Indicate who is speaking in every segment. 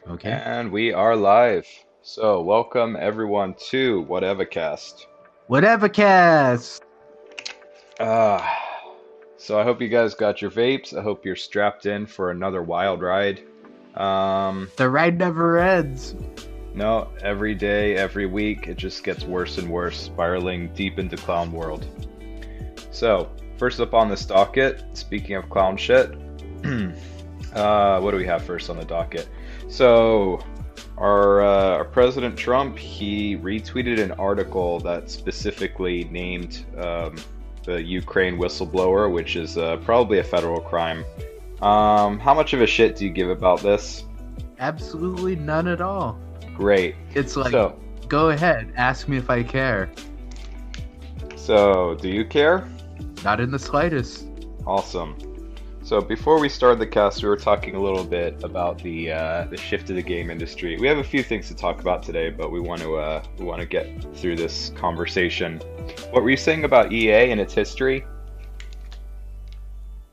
Speaker 1: Okay.
Speaker 2: And we are live. So, welcome everyone to Whatevacast.
Speaker 1: Whatevacast!
Speaker 2: Uh, so I hope you guys got your vapes. I hope you're strapped in for another wild ride. Um,
Speaker 1: The ride never ends.
Speaker 2: no, every day, every week, it just gets worse and worse, spiraling deep into clown world. So, first up on this docket, speaking of clown shit, what do we have first on the docket? So, our President Trump, he retweeted an article that specifically named the Ukraine whistleblower, which is probably a federal crime. How much of a shit do you give about this?
Speaker 1: Absolutely none at all.
Speaker 2: Great.
Speaker 1: It's like,
Speaker 2: So,
Speaker 1: go ahead, ask me if I care.
Speaker 2: so do you care?
Speaker 1: Not in the slightest.
Speaker 2: Awesome. So before we started the cast, we were talking a little bit about the shift of the game industry. We have a few things to talk about today, but we want to get through this conversation. What were you saying about EA and its history?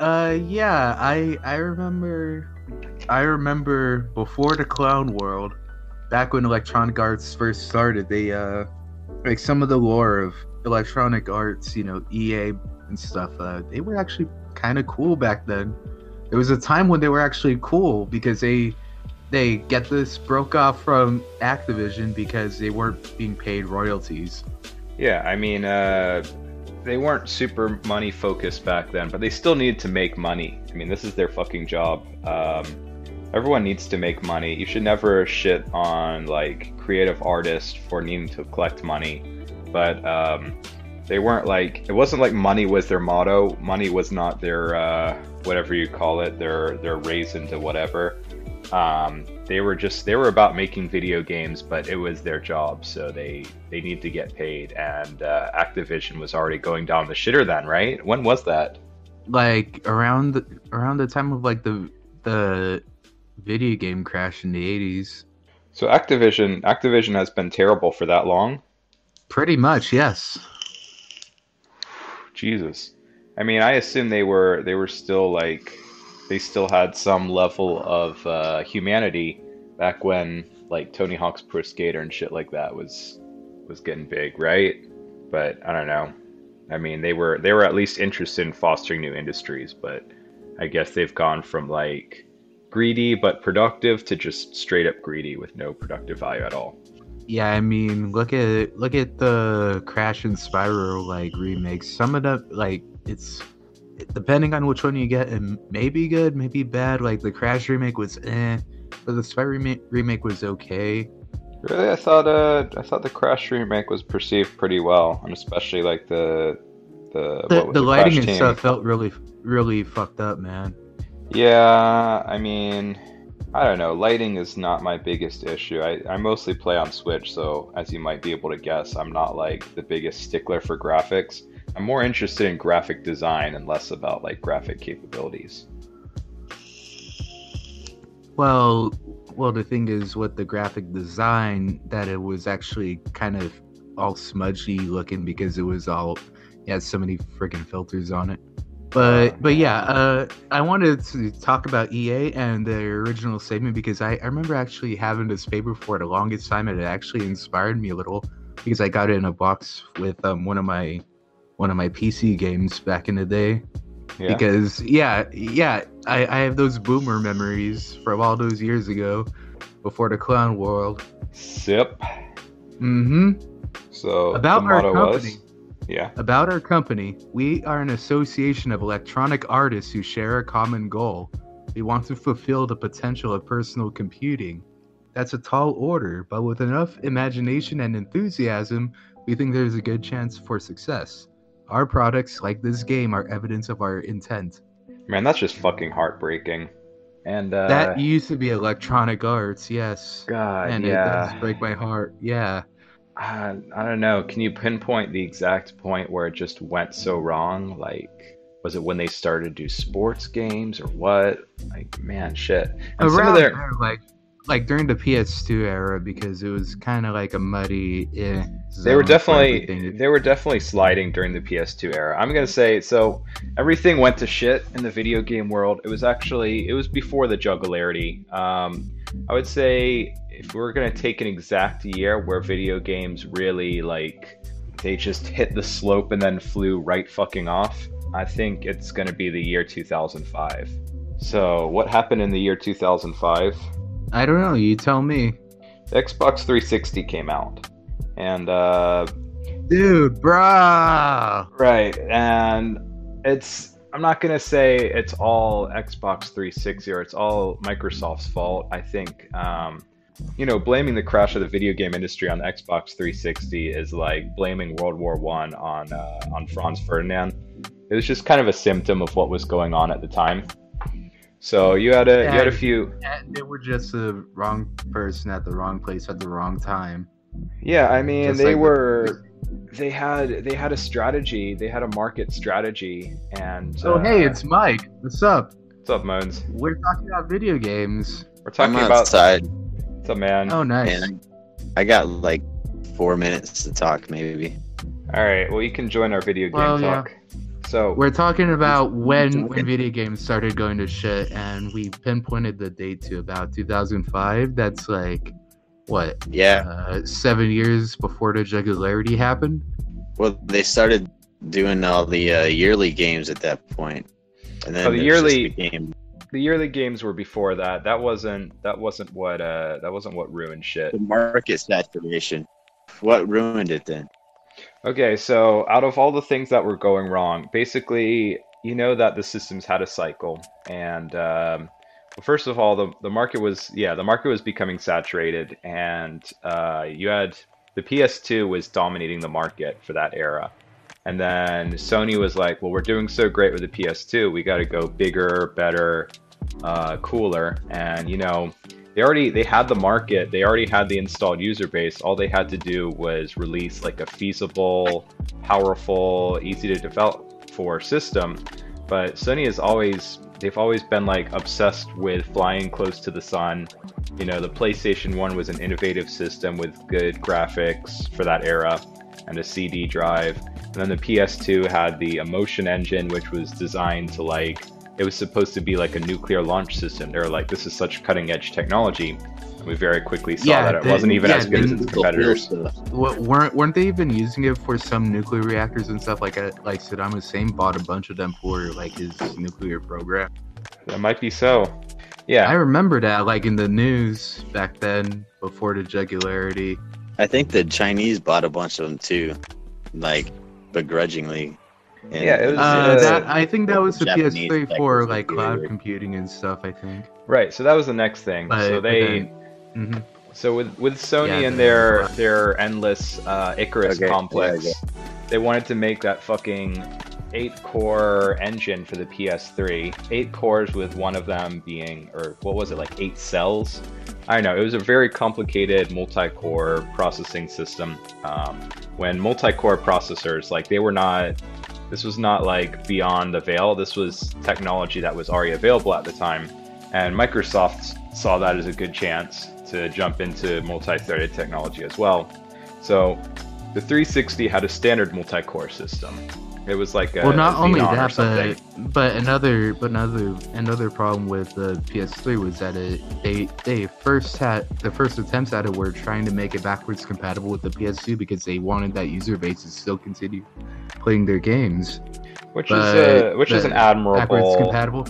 Speaker 1: Yeah, I remember before the clown world, back when Electronic Arts first started, they like some of the lore of Electronic Arts, EA and stuff, they were actually kind of cool back then. There was a time when they were actually cool because they get this broke off from Activision because they weren't being paid royalties.
Speaker 2: Yeah, I mean, they weren't super money focused back then, but they still needed to make money. I mean, this is their fucking job. Everyone needs to make money. You should never shit on like creative artists for needing to collect money, but they weren't like it wasn't like money was their motto. Money was not their whatever you call it, their raise into whatever. They were about making video games, but it was their job, so they need to get paid. And Activision was already going down the shitter then, right? When was that?
Speaker 1: Like around the time of like the video game crash in the 80s.
Speaker 2: So Activision has been terrible for that long.
Speaker 1: Pretty much, yes.
Speaker 2: Jesus. I mean, I assume they were still like they still had some level of humanity back when like Tony Hawk's Pro Skater and shit like that was getting big, right? But I don't know. I mean, they were at least interested in fostering new industries, but I guess they've gone from like greedy but productive to just straight up greedy with no productive value at all.
Speaker 1: Yeah, I mean, look at the Crash and Spyro like remakes. Some of them like it's depending on which one you get, it may be good, maybe bad. Like the Crash remake was but the Spyro remake was okay.
Speaker 2: Really, I thought the Crash remake was perceived pretty well, and especially like the
Speaker 1: The
Speaker 2: what was
Speaker 1: the
Speaker 2: the
Speaker 1: lighting
Speaker 2: Crash
Speaker 1: and
Speaker 2: team?
Speaker 1: stuff felt really fucked up, man.
Speaker 2: Yeah, I mean, I don't know. Lighting is not my biggest issue. I mostly play on Switch, so as you might be able to guess, I'm not like the biggest stickler for graphics. I'm more interested in graphic design and less about like graphic capabilities.
Speaker 1: Well, well, the thing is with the graphic design that it was actually kind of all smudgy looking because it had so many freaking filters on it. But yeah,
Speaker 2: Yeah.
Speaker 1: I wanted to talk about EA and their original statement because I remember actually having this paper for the longest time and it actually inspired me a little because I got it in a box with one of my PC games back in the day.
Speaker 2: Yeah.
Speaker 1: Because yeah, I have those boomer memories from all those years ago before the clown world.
Speaker 2: Sip.
Speaker 1: Mm-hmm.
Speaker 2: So the
Speaker 1: About our
Speaker 2: motto
Speaker 1: company.
Speaker 2: was, yeah.
Speaker 1: About our company, we are an association of electronic artists who share a common goal. We want to fulfill the potential of personal computing. That's a tall order, but with enough imagination and enthusiasm, we think there's a good chance for success. Our products, like this game, are evidence of our intent.
Speaker 2: Man, that's just fucking heartbreaking. And
Speaker 1: That used to be Electronic Arts, yes.
Speaker 2: God,
Speaker 1: And it does
Speaker 2: yeah.
Speaker 1: break my heart. Yeah.
Speaker 2: I don't know. Can you pinpoint the exact point where it just went so wrong? Like, was it when they started to do sports games or what? Like, man, shit. And some of
Speaker 1: Around
Speaker 2: their,
Speaker 1: there, like during the PS2 era, because it was kind of like a muddy
Speaker 2: they were
Speaker 1: zone for
Speaker 2: definitely
Speaker 1: everything.
Speaker 2: they were definitely sliding during the PS2 era. I'm gonna say so. Everything went to shit in the video game world. It was before the jugularity. I would say if we're gonna take an exact year where video games really like they just hit the slope and then flew right fucking off, I think it's gonna be the year 2005. So what happened in the year 2005?
Speaker 1: I don't know. You tell me.
Speaker 2: The Xbox 360 came out, and
Speaker 1: Dude, brah.
Speaker 2: right, and I'm not gonna say it's all Xbox 360 or it's all Microsoft's fault. I think blaming the crash of the video game industry on the Xbox 360 is like blaming World War One on Franz Ferdinand. It was just kind of a symptom of what was going on at the time. So you had a few.
Speaker 1: They were just the wrong person at the wrong place at the wrong time.
Speaker 2: Yeah, I mean
Speaker 1: Just
Speaker 2: they
Speaker 1: like
Speaker 2: were. They had a strategy. They had a market strategy, and
Speaker 1: Oh, hey, it's Mike. What's up?
Speaker 2: what's up, Mones?
Speaker 1: We're talking about video games.
Speaker 2: We're talking
Speaker 3: I'm
Speaker 2: about
Speaker 3: outside,
Speaker 2: what's up, man?
Speaker 1: Oh, nice.
Speaker 3: and I got like 4 minutes to talk, maybe.
Speaker 2: All right, well you can join our video game
Speaker 1: Well, yeah.
Speaker 2: talk. So
Speaker 1: We're talking about when video games started going to shit, and we pinpointed the date to about 2005. That's like, what,
Speaker 3: Yeah.
Speaker 1: 7 years before the Jugularity happened?
Speaker 3: Well, they started doing all the yearly games at that point, and then
Speaker 2: Oh, the
Speaker 3: it
Speaker 2: yearly-
Speaker 3: just became
Speaker 2: the yearly games were before that. That wasn't what ruined shit.
Speaker 3: the market saturation. What ruined it then?
Speaker 2: Okay, so out of all the things that were going wrong, basically, you know that the systems had a cycle, and well, first of all, the market was becoming saturated, and you had the PS2 was dominating the market for that era, and then Sony was like, well, we're doing so great with the PS2, we got to go bigger, better, cooler, and they had the market, they already had the installed user base. All they had to do was release like a feasible, powerful, easy to develop for system. But Sony they've always been like obsessed with flying close to the sun. The PlayStation 1 was an innovative system with good graphics for that era and a CD drive. And then the PS2 had the Emotion engine, which was designed to it was supposed to be like a nuclear launch system. They were like, this is such cutting edge technology. And we very quickly saw that it wasn't even as good as its competitors.
Speaker 1: Weren't they even using it for some nuclear reactors and stuff like Saddam Hussein bought a bunch of them for like his nuclear program?
Speaker 2: That might be so. Yeah.
Speaker 1: I remember that like in the news back then before the Jugularity.
Speaker 3: I think the Chinese bought a bunch of them too, like begrudgingly. And,
Speaker 2: Yeah, it was,
Speaker 1: I think that was the
Speaker 3: Japanese
Speaker 1: PS3
Speaker 3: tech
Speaker 1: for
Speaker 3: was
Speaker 1: like
Speaker 3: really
Speaker 1: cloud
Speaker 3: weird.
Speaker 1: computing and stuff, I think.
Speaker 2: Right, so that was the next thing.
Speaker 1: But-
Speaker 2: So
Speaker 1: but
Speaker 2: they
Speaker 1: then-
Speaker 2: So with Sony
Speaker 1: Yeah,
Speaker 2: and
Speaker 1: the-
Speaker 2: their endless Icarus
Speaker 3: Okay,
Speaker 2: complex,
Speaker 3: yeah,
Speaker 2: they wanted to make that fucking 8-core engine for the PS3. 8 cores with one of them being, or what was it, like 8 cells? I don't know. It was a very complicated multi-core processing system. When multi-core processors, this was not like beyond the veil. This was technology that was already available at the time. And Microsoft saw that as a good chance to jump into multi-threaded technology as well. So the 360 had a standard multi-core system. It was like a
Speaker 1: not only
Speaker 2: Xenon or
Speaker 1: that,
Speaker 2: something.
Speaker 1: but another problem with the PS3 was that the first attempts at it were trying to make it backwards compatible with the PS2 because they wanted that user base to still continue playing their games.
Speaker 2: Which is an admirable.
Speaker 1: Backwards compatible.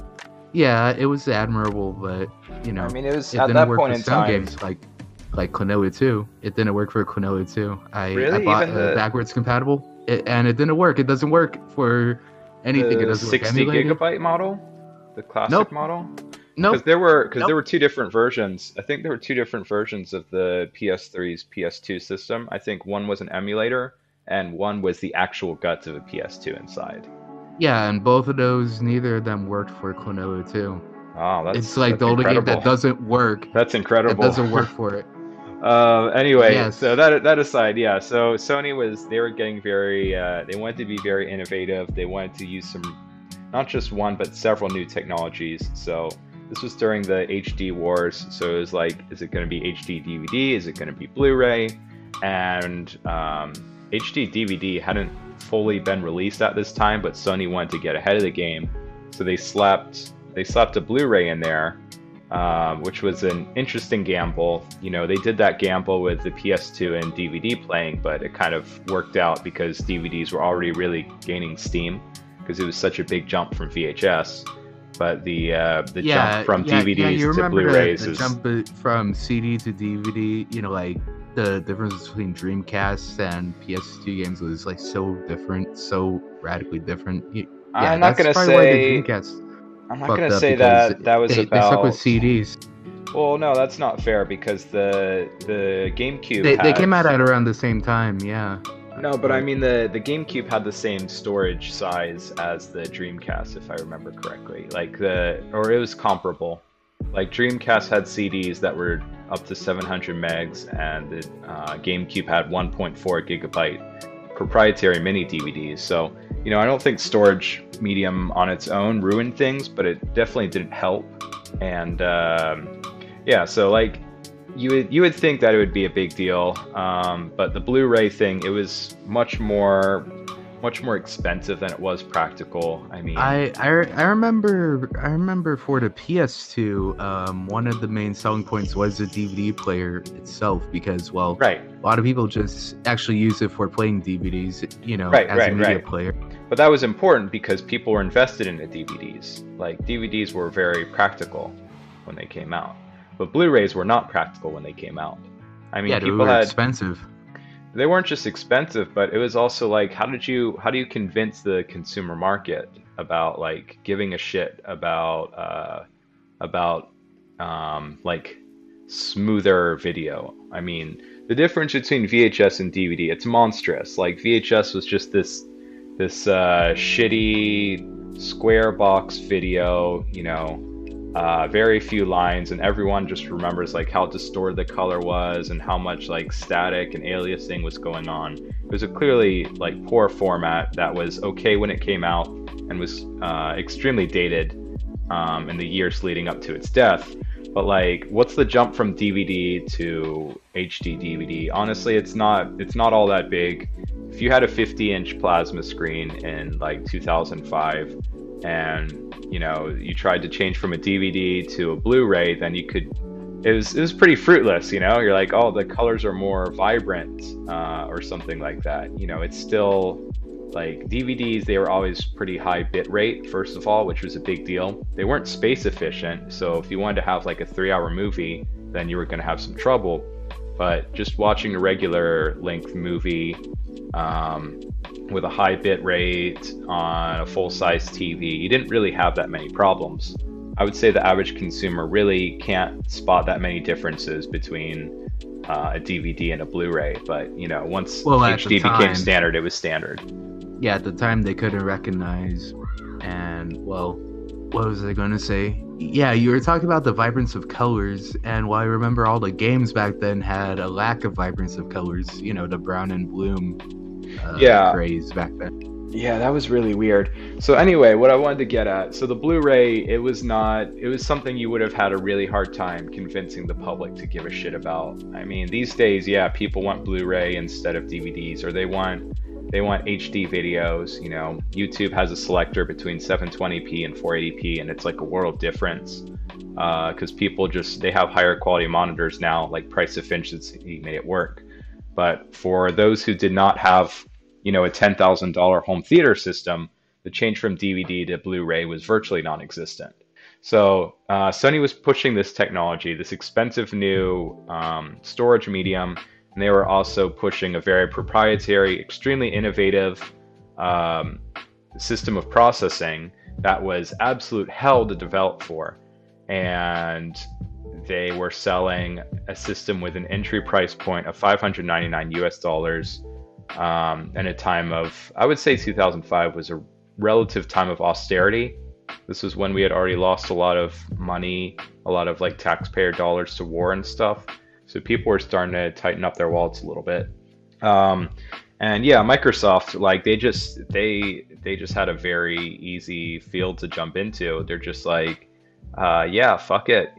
Speaker 1: Yeah, it was admirable, but
Speaker 2: I mean, it was
Speaker 1: it
Speaker 2: at
Speaker 1: didn't
Speaker 2: that
Speaker 1: work
Speaker 2: point
Speaker 1: for
Speaker 2: in
Speaker 1: some
Speaker 2: time.
Speaker 1: games like Klonoa 2. It didn't work for Klonoa 2. I
Speaker 2: Really?
Speaker 1: bought
Speaker 2: Even the-
Speaker 1: backwards compatible, and it didn't work. It doesn't work for anything. It
Speaker 2: The
Speaker 1: doesn't work
Speaker 2: 60
Speaker 1: emulated.
Speaker 2: gigabyte model, the classic
Speaker 1: Nope.
Speaker 2: model.
Speaker 1: Nope.
Speaker 2: Because there were
Speaker 1: Nope.
Speaker 2: 2 different versions. I think there were 2 different versions of the PS3's PS2 system. I think one was an emulator, and one was the actual guts of a PS2 inside.
Speaker 1: Yeah, and both of those, neither of them worked for Klonoa 2.
Speaker 2: Oh, that's
Speaker 1: It's like
Speaker 2: that's
Speaker 1: the only game
Speaker 2: incredible.
Speaker 1: that doesn't work.
Speaker 2: That's
Speaker 1: That
Speaker 2: incredible.
Speaker 1: doesn't work for it.
Speaker 2: Anyway,
Speaker 1: Yes.
Speaker 2: so that aside, yeah. So Sony they were getting very, they wanted to be very innovative. They wanted to use not just one, but several new technologies. So this was during the HD wars. So it was like, is it going to be HD DVD? Is it going to be Blu-ray? And HD DVD hadn't fully been released at this time, but Sony wanted to get ahead of the game. So they slapped a Blu-ray in there. which was an interesting gamble. You know, they did that gamble with the PS2 and DVD playing, but it kind of worked out because DVDs were already really gaining steam because it was such a big jump from VHS. But the jump from DVDs
Speaker 1: you
Speaker 2: to
Speaker 1: remember
Speaker 2: Blu-rays
Speaker 1: the
Speaker 2: is
Speaker 1: jump from CD to DVD. You know, like the difference between Dreamcast and PS2 games was like so different, so radically different.
Speaker 2: I'm not gonna
Speaker 1: probably why the
Speaker 2: say
Speaker 1: Dreamcast
Speaker 2: I'm not
Speaker 1: fucked
Speaker 2: gonna
Speaker 1: up,
Speaker 2: say
Speaker 1: because
Speaker 2: that was
Speaker 1: they stuck with
Speaker 2: about.
Speaker 1: CDs.
Speaker 2: Well, no, that's not fair because the GameCube
Speaker 1: They
Speaker 2: had.
Speaker 1: came out at around the same time, yeah.
Speaker 2: No, but I mean the GameCube had the same storage size as the Dreamcast, if I remember correctly. Or it was comparable. Like Dreamcast had CDs that were up to 700 megs, and the GameCube had 1.4 gigabyte proprietary mini DVDs. So, you know, I don't think storage medium on its own ruined things, but it definitely didn't help. And yeah, so like you would think that it would be a big deal, but the Blu-ray thing, it was much more expensive than it was practical. I mean,
Speaker 1: I remember for the PS2, one of the main selling points was the DVD player itself, because
Speaker 2: right.
Speaker 1: a lot of people just actually use it for playing DVDs, you know,
Speaker 2: Right,
Speaker 1: as a media
Speaker 2: right.
Speaker 1: player.
Speaker 2: But that was important because people were invested in the DVDs. Like DVDs were very practical when they came out, but Blu-rays were not practical when they came out. I mean,
Speaker 1: Yeah, they
Speaker 2: people
Speaker 1: were
Speaker 2: had.
Speaker 1: expensive.
Speaker 2: They weren't just expensive, but it was also like, how do you convince the consumer market about like giving a shit about like smoother video? I mean, the difference between VHS and DVD, it's monstrous. Like VHS was just this shitty square box video, you know, very few lines, and everyone just remembers like how distorted the color was and how much like static and aliasing was going on. It was a clearly like poor format that was okay when it came out and was extremely dated in the years leading up to its death. But like, what's the jump from DVD to HD DVD? Honestly, it's not all that big. If you had a 50-inch plasma screen in like 2005 and you know you tried to change from a DVD to a Blu-ray, then you could. It was pretty fruitless, you know. You're like, oh, the colors are more vibrant or something like that. You know, it's still like DVDs. They were always pretty high bit rate, first of all, which was a big deal. They weren't space efficient, so if you wanted to have like a 3-hour movie, then you were going to have some trouble. But just watching a regular length movie with a high bit rate on a full-size TV, you didn't really have that many problems. I would say the average consumer really can't spot that many differences between a DVD and a Blu-ray. But you know, once HD became standard, it was standard.
Speaker 1: Yeah, at the time they couldn't recognize. And well, what was I going to say? Yeah, you were talking about the vibrance of colors, and while I remember all the games back then had a lack of vibrance of colors, you know, the brown and bloom craze back then.
Speaker 2: Yeah, that was really weird. So anyway, what I wanted to get at, so the Blu-ray, it was something you would have had a really hard time convincing the public to give a shit about. I mean, these days, yeah, people want Blu-ray instead of DVDs, or they want HD videos. You know, YouTube has a selector between 720p and 480p, and it's like a world difference because people they have higher quality monitors now, like price efficiency made it work. But for those who did not have, you know, a $10,000 home theater system, the change from DVD to Blu-ray was virtually non-existent. So Sony was pushing this technology, this expensive new storage medium, and they were also pushing a very proprietary, extremely innovative system of processing that was absolute hell to develop for. And they were selling a system with an entry price point of $599 US. In a time of, I would say 2005 was a relative time of austerity. This was when we had already lost a lot of money, a lot of like taxpayer dollars to war and stuff. So people were starting to tighten up their wallets a little bit. And yeah, Microsoft, like they just had a very easy field to jump into. They're just like, yeah, fuck it.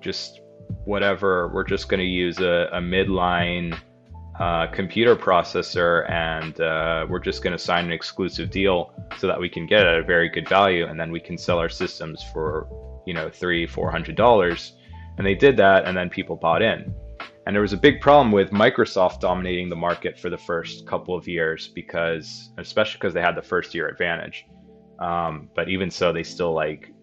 Speaker 2: Just whatever. We're just going to use a midline computer processor, and we're just going to sign an exclusive deal so that we can get it at a very good value, and then we can sell our systems for $300-400, and they did that, and then people bought in. And there was a big problem with Microsoft dominating the market for the first couple of years especially because they had the first year advantage. But even so, they still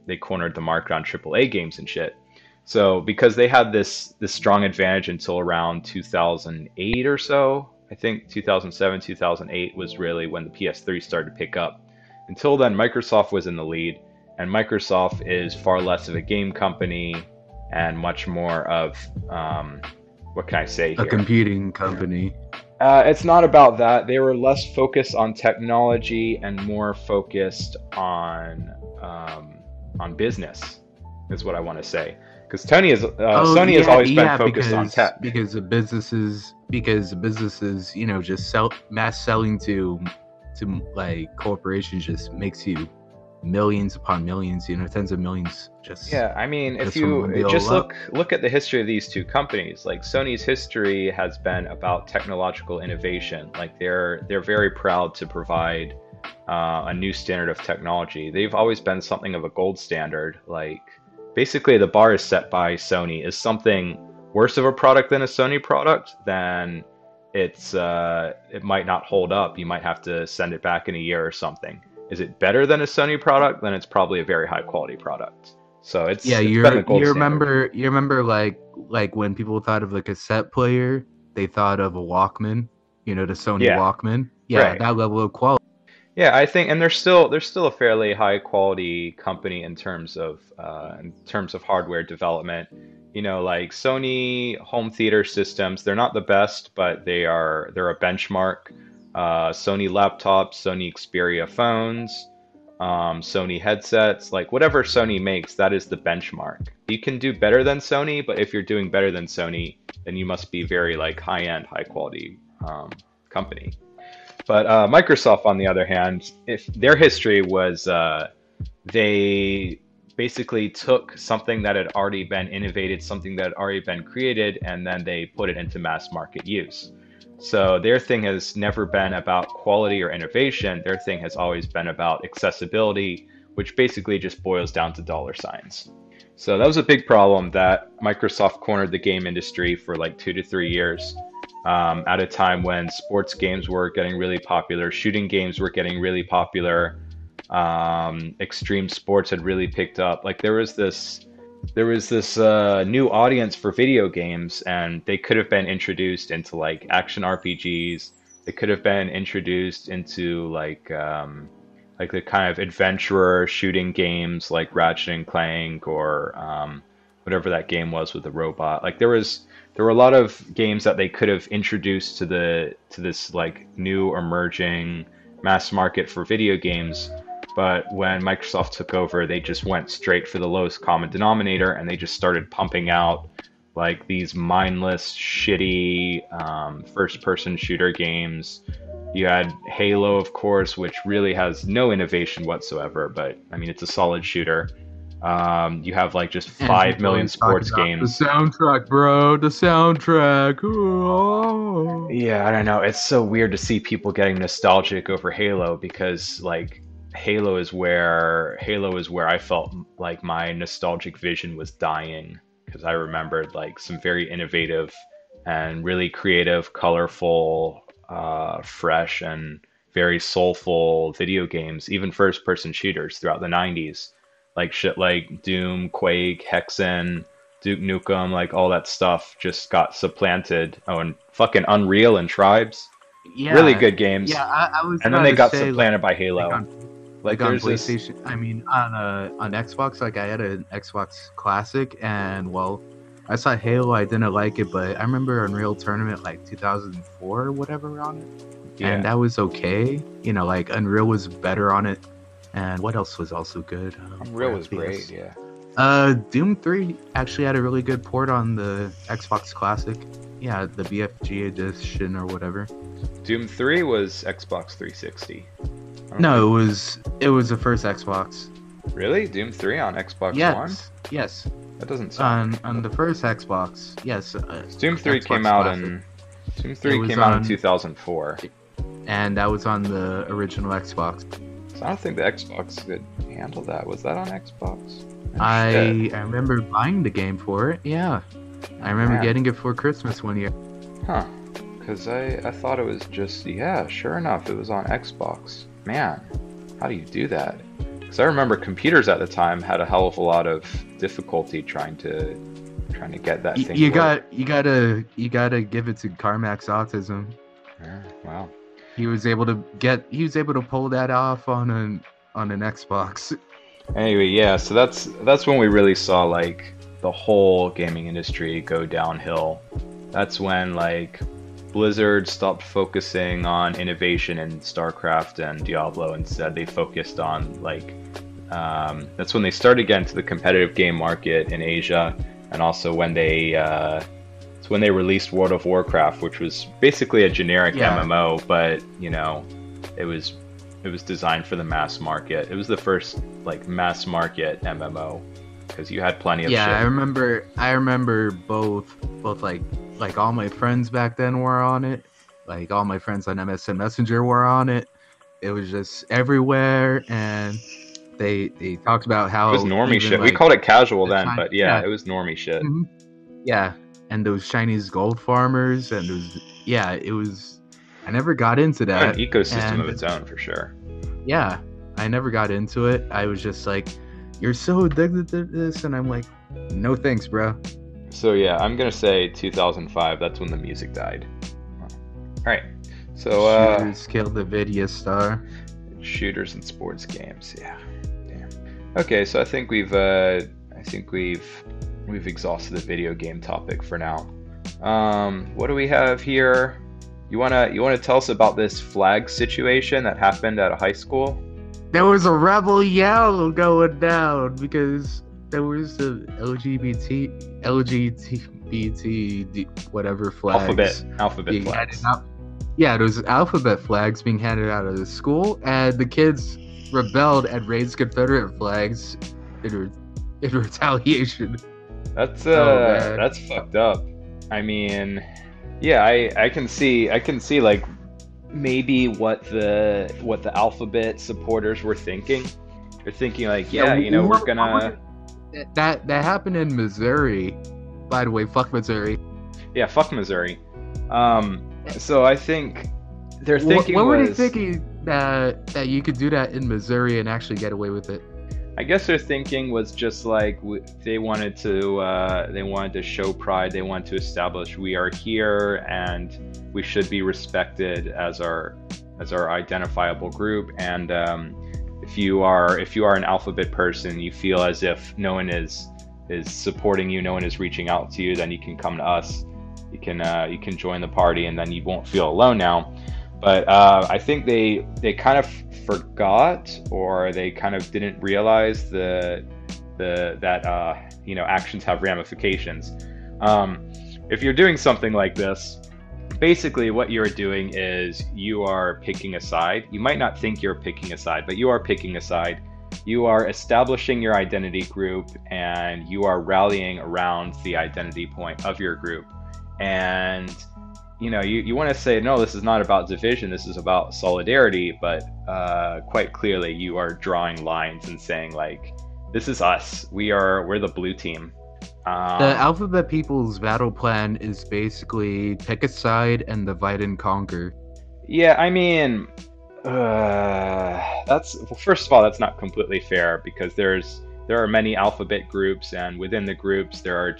Speaker 2: they cornered the market on AAA games and shit. So because they had this strong advantage until around 2008 or so, I think 2007, 2008 was really when the PS3 started to pick up. Until then, Microsoft was in the lead, and Microsoft is far less of a game company and much more of what can I say here?
Speaker 1: A computing company.
Speaker 2: It's not about that. They were less focused on technology and more focused on business, is what I want to say. Because Sony has always been focused on tech.
Speaker 1: Because the businesses, just mass selling to like corporations just makes you millions upon millions, tens of millions.
Speaker 2: I mean, if you just look at the history of these two companies, like Sony's history has been about technological innovation. Like they're very proud to provide a new standard of technology. They've always been something of a gold standard. Like basically the bar is set by Sony. Is something worse of a product than a Sony product, then it might not hold up. You might have to send it back in a year or something. Is it better than a Sony product? Then it's probably a very high quality product. So you
Speaker 1: remember like when people thought of the cassette player, they thought of a Walkman, the Sony Walkman. Yeah, right. That level of quality.
Speaker 2: Yeah, I think, and they're still a fairly high quality company in terms of hardware development. Like Sony home theater systems, they're not the best, but they're a benchmark. Sony laptops, Sony Xperia phones, Sony headsets, like whatever Sony makes, that is the benchmark. You can do better than Sony, but if you're doing better than Sony, then you must be very high-end, high-quality company. But Microsoft, on the other hand, if their history was they basically took something that had already been innovated, something that had already been created, and then they put it into mass market use. So their thing has never been about quality or innovation. Their thing has always been about accessibility, which basically just boils down to dollar signs. So that was a big problem that Microsoft cornered the game industry for 2 to 3 years, at a time when sports games were getting really popular, shooting games were getting really popular, extreme sports had really picked up. There was this new audience for video games, and they could have been introduced into action RPGs. They could have been introduced into the kind of adventurer shooting games like Ratchet and Clank or whatever that game was with the robot. There were a lot of games that they could have introduced to this new emerging mass market for video games. But when Microsoft took over, they just went straight for the lowest common denominator, and they just started pumping out these mindless, shitty first-person shooter games. You had Halo, of course, which really has no innovation whatsoever, but I mean, it's a solid shooter. You have just 5 million sports games.
Speaker 1: The soundtrack, bro. The soundtrack. Oh.
Speaker 2: Yeah, I don't know. It's so weird to see people getting nostalgic over Halo because Halo is where I felt like my nostalgic vision was dying, because I remembered some very innovative and really creative, colorful, fresh and very soulful video games, even first-person shooters throughout the 90s. Shit like Doom, Quake, Hexen, Duke Nukem, all that stuff just got supplanted. Oh, and fucking Unreal and Tribes. Yeah, really good games.
Speaker 1: Yeah, I was.
Speaker 2: And then they got supplanted by Halo.
Speaker 1: On PlayStation, on Xbox, I had an Xbox Classic, and I saw Halo, I didn't like it, but I remember Unreal Tournament 2004 or whatever on it, and that was okay. Unreal was better on it, and what else was also good?
Speaker 2: Unreal was great, yeah.
Speaker 1: Doom 3 actually had a really good port on the Xbox Classic. Yeah, the BFG edition or whatever.
Speaker 2: Doom 3 was Xbox 360.
Speaker 1: No, it was the first Xbox.
Speaker 2: Really? Doom 3 on Xbox One?
Speaker 1: Yes.
Speaker 2: That doesn't sound
Speaker 1: on the first Xbox. Yes.
Speaker 2: Doom 3 came out in 2004.
Speaker 1: And that was on the original Xbox.
Speaker 2: So I don't think the Xbox could handle that. Was that on Xbox?
Speaker 1: I remember buying the game for it. Yeah, I remember
Speaker 2: Man.
Speaker 1: getting it for Christmas one year.
Speaker 2: Huh. Because I thought it was just, yeah, sure enough, it was on Xbox. Man, how do you do that? Because I remember computers at the time had a hell of a lot of difficulty trying to get that thing.
Speaker 1: You gotta give it to Carmack's autism.
Speaker 2: Yeah, wow.
Speaker 1: He was able to pull that off on an Xbox.
Speaker 2: Anyway, yeah, so that's when we really saw like the whole gaming industry go downhill. That's when like Blizzard stopped focusing on innovation in StarCraft and Diablo. Instead, they focused on like that's when they started getting to the competitive game market in Asia, and also when it's when they released World of Warcraft, which was basically a generic MMO, but you know, it was designed for the mass market. It was the first like mass market MMO because you had plenty of shit.
Speaker 1: I remember both like all my friends back then were on it. Like all my friends on MSN Messenger were on it. It was just everywhere, and they talked about how
Speaker 2: it was normie shit.
Speaker 1: Like,
Speaker 2: we called it casual then, but it was normie shit.
Speaker 1: Mm-hmm. Yeah, and those Chinese gold farmers, and it was. I never got into that.
Speaker 2: An ecosystem of its own for sure.
Speaker 1: Yeah, I never got into it. I was just like, "You're so addicted to this," and I'm like, "No thanks, bro."
Speaker 2: So yeah, I'm gonna say 2005. That's when the music died. All right. So
Speaker 1: shooters killed the video star.
Speaker 2: Shooters and sports games. Yeah. Damn. Okay, so I think we've exhausted the video game topic for now. What do we have here? You wanna tell us about this flag situation that happened at a high school?
Speaker 1: There was a rebel yell going down because there was the LGBT whatever flags.
Speaker 2: Alphabet flags.
Speaker 1: Yeah, there was alphabet flags being handed out of the school, and the kids rebelled and raised Confederate flags in retaliation.
Speaker 2: That's fucked up. I mean, yeah, I can see like maybe what the alphabet supporters were thinking. They're thinking like, we're gonna.
Speaker 1: That happened in Missouri. By the way, fuck Missouri.
Speaker 2: Yeah, fuck Missouri. So I think they're thinking.
Speaker 1: What were they thinking that you could do that in Missouri and actually get away with it?
Speaker 2: I guess their thinking was just like they wanted to show pride. They wanted to establish we are here and we should be respected as our identifiable group. And if you are an alphabet person, you feel as if no one is supporting you, no one is reaching out to you, then you can come to us. You can join the party, and then you won't feel alone now. But I think they kind of forgot, or they kind of didn't realize that actions have ramifications. If you're doing something like this, basically what you're doing is you are picking a side. You might not think you're picking a side, but you are picking a side. You are establishing your identity group, and you are rallying around the identity point of your group. And you want to say, no, this is not about division, this is about solidarity, but quite clearly you are drawing lines and saying like, this is us, we're the blue team.
Speaker 1: The alphabet people's battle plan is basically pick a side and divide and conquer.
Speaker 2: Yeah, I mean, first of all, that's not completely fair, because there are many alphabet groups, and within the groups there are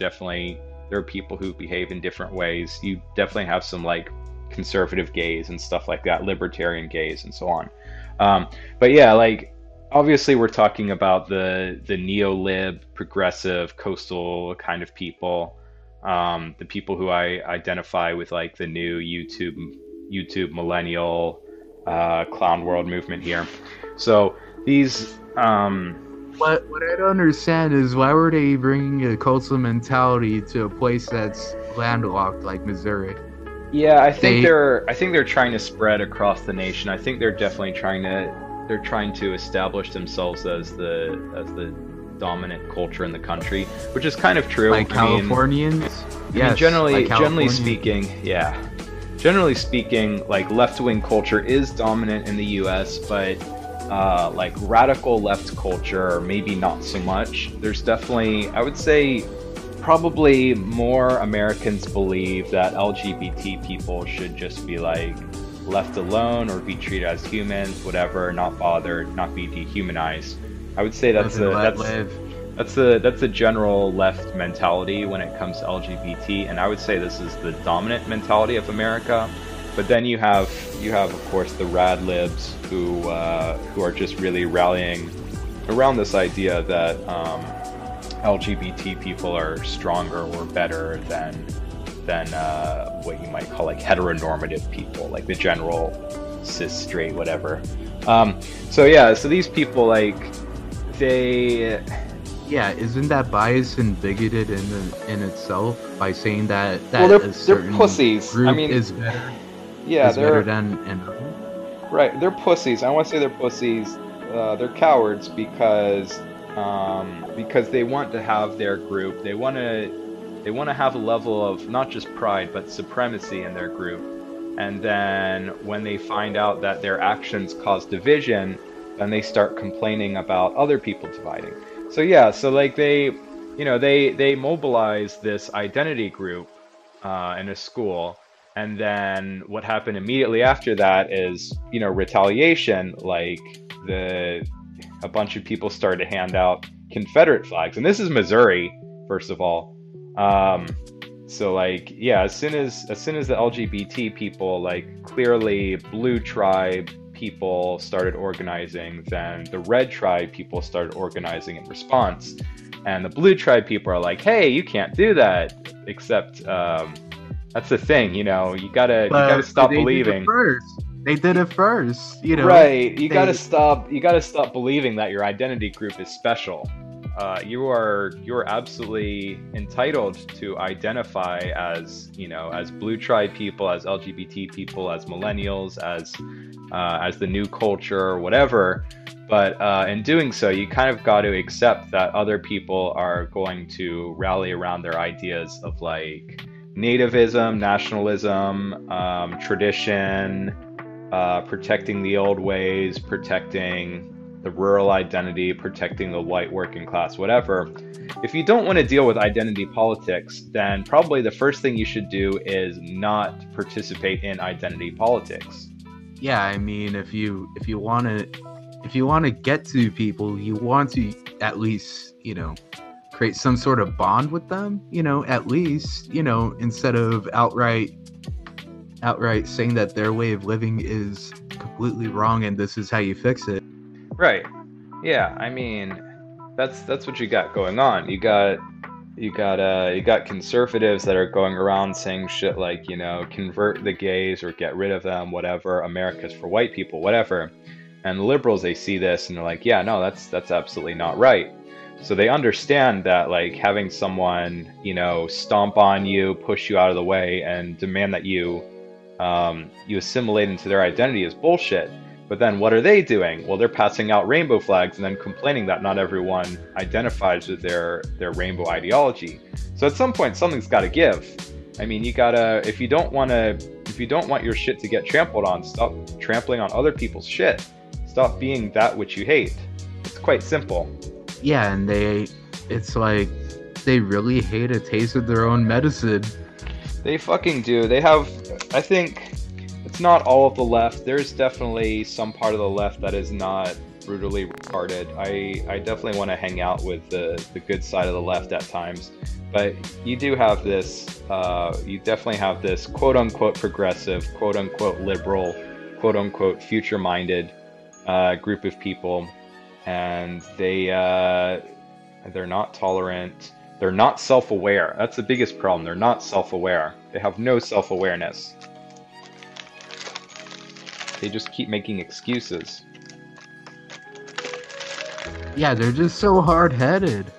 Speaker 2: people who behave in different ways. You definitely have some like conservative gays and stuff like that, libertarian gays and so on. But yeah, like obviously we're talking about the neo-lib, progressive, coastal kind of people, the people who I identify with like the new YouTube millennial clown world movement here. So these
Speaker 1: What I don't understand is why were they bringing a coastal mentality to a place that's landlocked like Missouri?
Speaker 2: Yeah, I think they're trying to spread across the nation. I think they're definitely trying to establish themselves as the dominant culture in the country, which is kind of true.
Speaker 1: Like Californians? Yes,
Speaker 2: generally speaking, like left-wing culture is dominant in the U.S., but like radical left culture, maybe not so much. There's definitely, I would say, probably more Americans believe that LGBT people should just be like left alone or be treated as humans, whatever, not bothered, not be dehumanized. I would say that's a general left mentality when it comes to LGBT, and I would say this is the dominant mentality of America. But then you have of course the rad libs who are just really rallying around this idea that LGBT people are stronger or better than what you might call like heteronormative people, like the general cis straight whatever. So these people, like, they...
Speaker 1: Yeah, isn't that biased and bigoted in itself by saying that
Speaker 2: well,
Speaker 1: a certain
Speaker 2: they're pussies.
Speaker 1: group
Speaker 2: I mean,
Speaker 1: is better?
Speaker 2: Yeah,
Speaker 1: is
Speaker 2: they're
Speaker 1: better than another?
Speaker 2: Right. They're pussies. I want to say they're pussies. They're cowards because they want to have their group. They want to have a level of not just pride but supremacy in their group. And then when they find out that their actions cause division, then they start complaining about other people dividing. So like they mobilize this identity group in a school, and then what happened immediately after that is, retaliation. Like a bunch of people started to hand out Confederate flags, and this is Missouri, first of all. So like, yeah, as soon as the LGBT people, like clearly Blue Tribe people started organizing, then the Red Tribe people started organizing in response. And the Blue Tribe people are like, hey, you can't do that. Except that's the thing, you gotta stop believing.
Speaker 1: They did it first,
Speaker 2: Right. You gotta stop believing that your identity group is special. You're absolutely entitled to identify as Blue Tribe people, as LGBT people, as millennials, as the new culture or whatever. But in doing so, you kind of got to accept that other people are going to rally around their ideas of like nativism, nationalism, tradition, protecting the old ways, protecting the rural identity, protecting the white working class, whatever. If you don't want to deal with identity politics, then probably the first thing you should do is not participate in identity politics.
Speaker 1: Yeah, I mean, if you want to get to people, you want to at least, create some sort of bond with them, at least, instead of outright saying that their way of living is completely wrong and this is how you fix it.
Speaker 2: Right. Yeah, I mean, that's what you got going on. You got conservatives that are going around saying shit like, convert the gays or get rid of them, whatever, America's for white people, whatever. And the liberals, they see this and they're like, yeah, no, that's absolutely not right. So they understand that, like, having someone, stomp on you, push you out of the way, and demand that you assimilate into their identity is bullshit. But then what are they doing? Well, they're passing out rainbow flags and then complaining that not everyone identifies with their rainbow ideology. So at some point, something's got to give. I mean, you gotta, if you don't want your shit to get trampled on, stop trampling on other people's shit. Stop being that which you hate. It's quite simple.
Speaker 1: Yeah, and it's like they really hate a taste of their own medicine.
Speaker 2: They fucking do. They have, I think, it's not all of the left. There's definitely some part of the left that is not brutally retarded. I definitely want to hang out with the good side of the left at times. But you do have this, you definitely have this quote-unquote progressive, quote-unquote liberal, quote-unquote future-minded group of people. And they're not tolerant. They're not self-aware. That's the biggest problem. They're not self-aware. They have no self-awareness. They just keep making excuses.
Speaker 1: Yeah, they're just so hard-headed.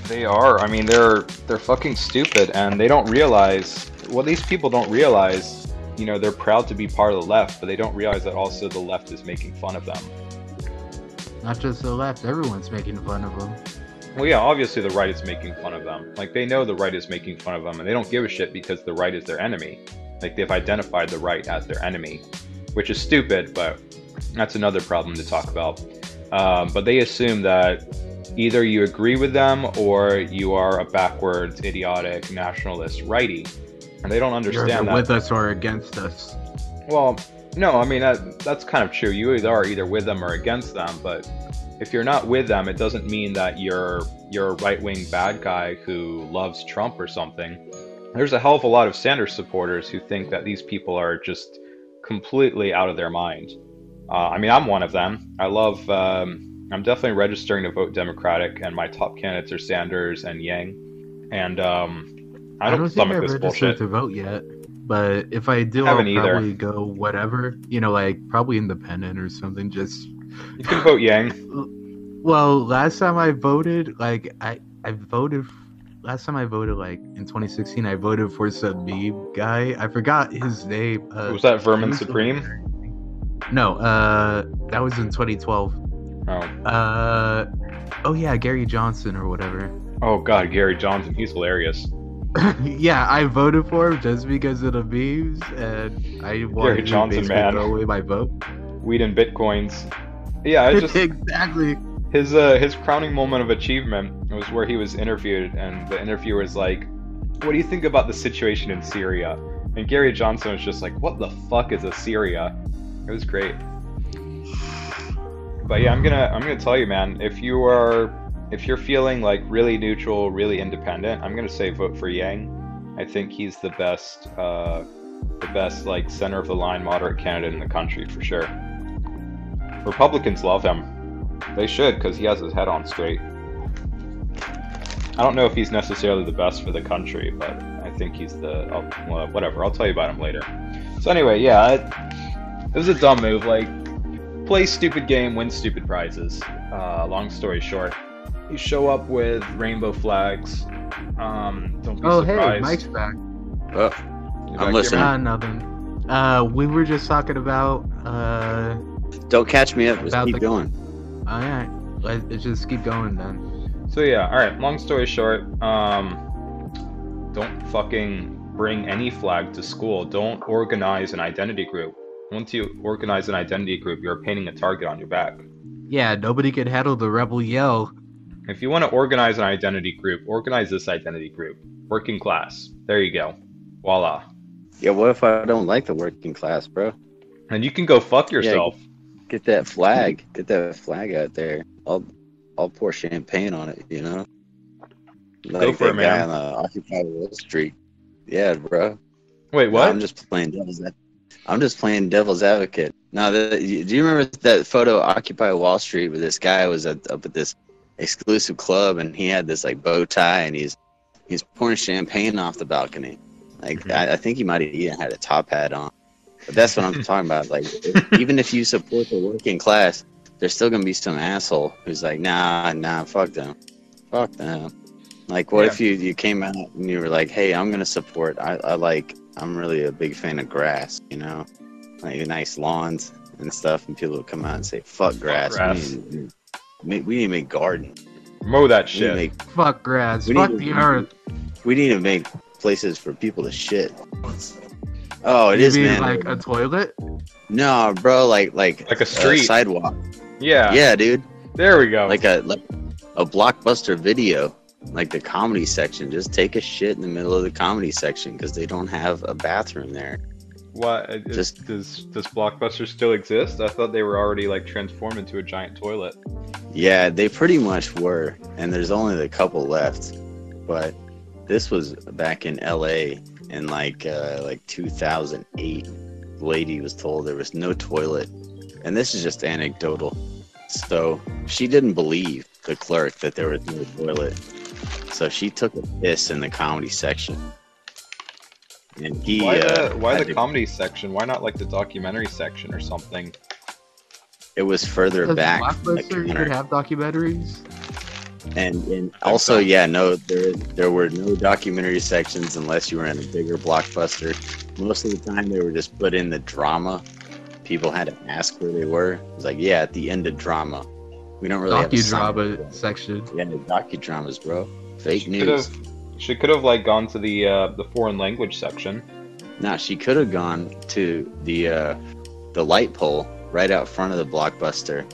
Speaker 2: They are. I mean, they're fucking stupid, and they don't realize. Well, these people don't realize. They're proud to be part of the left, but they don't realize that also the left is making fun of them.
Speaker 1: Not just the left. Everyone's making fun of them.
Speaker 2: Well, yeah, obviously the right is making fun of them. Like, they know the right is making fun of them, and they don't give a shit because the right is their enemy. Like, they've identified the right as their enemy, which is stupid, but That's another problem to talk about. But they assume that either you agree with them or you are a backwards, idiotic, nationalist righty. And they don't
Speaker 1: You're
Speaker 2: understand
Speaker 1: either
Speaker 2: that.
Speaker 1: with us or against us.
Speaker 2: Well, no, I mean, that's kind of true. You either are either with them or against them, but if you're not with them, it doesn't mean that you're a right-wing bad guy who loves Trump or something. There's a hell of a lot of Sanders supporters who think that these people are just completely out of their mind. I mean, I'm one of them. I'm definitely registering to vote Democratic, and my top candidates are Sanders and Yang. And I don't
Speaker 1: think
Speaker 2: stomach
Speaker 1: I've
Speaker 2: this
Speaker 1: registered
Speaker 2: bullshit.
Speaker 1: to vote yet. But if I do,
Speaker 2: Haven't
Speaker 1: I'll
Speaker 2: either.
Speaker 1: probably go whatever. You know, like probably independent or something. Just
Speaker 2: You can vote Yang.
Speaker 1: well, last time I voted, like I voted. Last time I voted, like in 2016, I voted for some meme guy. I forgot his name.
Speaker 2: Was that Vermin
Speaker 1: he was
Speaker 2: Supreme?
Speaker 1: No, that was in 2012.
Speaker 2: Oh.
Speaker 1: Oh yeah, Gary Johnson or whatever.
Speaker 2: Oh god, Gary Johnson, he's hilarious.
Speaker 1: Yeah, I voted for him just because of the memes, and I wanted to basically throw away my vote.
Speaker 2: Weed and bitcoins. Yeah, I just
Speaker 1: exactly.
Speaker 2: His crowning moment of achievement was where he was interviewed, and the interviewer was like, "What do you think about the situation in Syria?" And Gary Johnson was just like, "What the fuck is a Syria?" It was great. But yeah, I'm gonna tell you, man, if you're feeling like really neutral, really independent, I'm gonna say vote for Yang. I think he's the best like center of the line moderate candidate in the country for sure. Republicans love him. They should, because he has his head on straight. I don't know if he's necessarily the best for the country, but I think he's whatever. I'll tell you about him later. So anyway, yeah, it was a dumb move. Like, play stupid game, win stupid prizes. Long story short, you show up with rainbow flags. Don't be surprised.
Speaker 1: Hey, Mike's back.
Speaker 3: I'm listening.
Speaker 1: Nothing. We were just talking about
Speaker 3: Don't catch me up. Just keep going.
Speaker 1: Alright, let's just keep going then.
Speaker 2: So yeah, alright, long story short, don't fucking bring any flag to school. Don't organize an identity group. Once you organize an identity group, you're painting a target on your back.
Speaker 1: Yeah, nobody can handle the rebel yell.
Speaker 2: If you want to organize an identity group, organize this identity group. Working class. There you go. Voila.
Speaker 3: Yeah, what if I don't like the working class, bro?
Speaker 2: And you can go fuck yourself.
Speaker 3: Yeah, get that flag. Get that flag out there. I'll pour champagne on it, you know? Like
Speaker 2: go for
Speaker 3: that
Speaker 2: it,
Speaker 3: guy
Speaker 2: man.
Speaker 3: on Occupy Wall Street. Yeah, bro.
Speaker 2: Wait, what?
Speaker 3: I'm just playing devil's advocate. Now, do you remember that photo of Occupy Wall Street where this guy was up at this exclusive club and he had this like bow tie and he's pouring champagne off the balcony? Like, I think he might have even had a top hat on. But that's what I'm talking about. Like, even if you support the working class, there's still gonna be some asshole who's like, nah, fuck them. Like, what if you came out and you were like, hey, I'm gonna support. I'm really a big fan of grass, you know, like nice lawns and stuff, and people would come out and say, fuck grass. We need to make gardens.
Speaker 2: Mow that shit.
Speaker 1: Fuck grass. Fuck the earth.
Speaker 3: We need to make places for people to shit. Oh, it is, man.
Speaker 1: Like a toilet?
Speaker 3: No, bro, like
Speaker 2: a street,
Speaker 3: sidewalk.
Speaker 2: Yeah,
Speaker 3: dude.
Speaker 2: There we go.
Speaker 3: Like a Blockbuster Video, like the comedy section. Just take a shit in the middle of the comedy section because they don't have a bathroom there.
Speaker 2: What? Does Blockbuster still exist? I thought they were already like transformed into a giant toilet.
Speaker 3: Yeah, they pretty much were, and there's only a couple left. But this was back in LA in like 2008. The lady was told there was no toilet, and this is just anecdotal. So she didn't believe the clerk that there was no toilet, so she took a piss in the comedy section. And he
Speaker 2: why the comedy section? Why not like the documentary section or something?
Speaker 3: It was further back.
Speaker 1: Blockbuster, you could have documentaries.
Speaker 3: And also, there were no documentary sections unless you were in a bigger Blockbuster. Most of the time, they were just put in the drama. People had to ask where they were. It was like, yeah, at the end of drama. We don't really have a
Speaker 1: docudrama section.
Speaker 3: Yeah, the docudramas, bro. Fake news.
Speaker 2: She could have like gone to the foreign language section.
Speaker 3: Nah, she could have gone to the light pole right out front of the Blockbuster,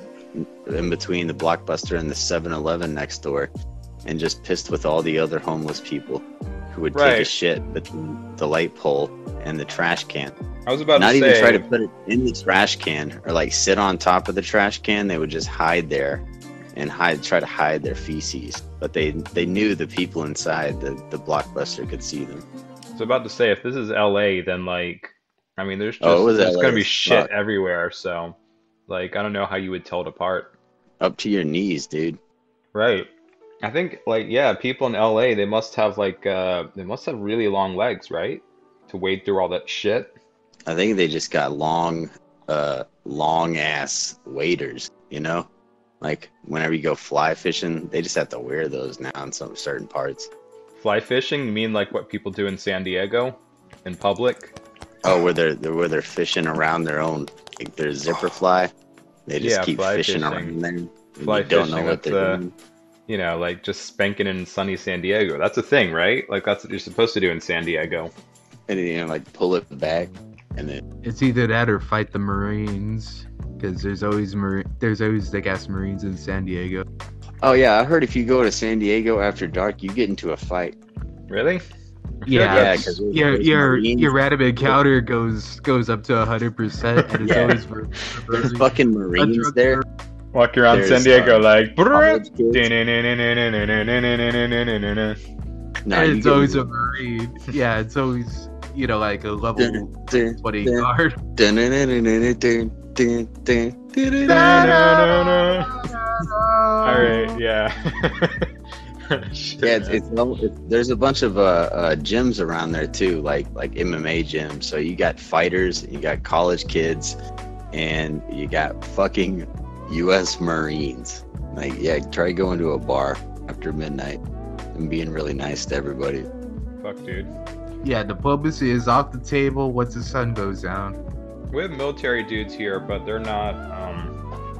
Speaker 3: in between the Blockbuster and the 7-Eleven next door, and just pissed with all the other homeless people who would take a shit between the light pole and the trash can.
Speaker 2: I was about
Speaker 3: Not
Speaker 2: to say,
Speaker 3: even try to put it in the trash can or like sit on top of the trash can. They would just hide there and try to hide their feces. But they knew the people inside the Blockbuster could see them.
Speaker 2: I was about to say, if this is LA, then like, I mean, there's
Speaker 3: there's
Speaker 2: gonna be shit everywhere. So, like, I don't know how you would tell it apart.
Speaker 3: Up to your knees, dude.
Speaker 2: Right. I think, like, yeah, people in LA, they must have really long legs, right? To wade through all that shit.
Speaker 3: I think they just got long ass waders, you know? Like, whenever you go fly fishing, they just have to wear those now in some certain parts.
Speaker 2: Fly fishing? You mean like what people do in San Diego? In public?
Speaker 3: Oh, where they're fishing around their own, like their zipper fly. They just keep fishing around there.
Speaker 2: Fly fishing, don't know what they're doing. You know, like just spanking in sunny San Diego. That's a thing, right? Like that's what you're supposed to do in San Diego.
Speaker 3: And you know, like pull it back, and then
Speaker 1: it's either that or fight the Marines, because there's always the gas Marines in San Diego.
Speaker 3: Oh yeah, I heard if you go to San Diego after dark, you get into a fight.
Speaker 2: Really?
Speaker 1: Yeah, because your random encounter goes up to 100%, and it's always
Speaker 3: there's fucking Marines there.
Speaker 2: Walk around San Diego like.
Speaker 1: No, it's always a Marine. Yeah, it's always like a level 20 guard.
Speaker 2: All right, yeah.
Speaker 3: There's a bunch of gyms around there too, like MMA gyms. So you got fighters, you got college kids, and you got fucking U.S. Marines. Like, yeah, try going to a bar after midnight and being really nice to everybody.
Speaker 2: Fuck, dude.
Speaker 1: Yeah, diplomacy is off the table once the sun goes down.
Speaker 2: We have military dudes here, but they're not.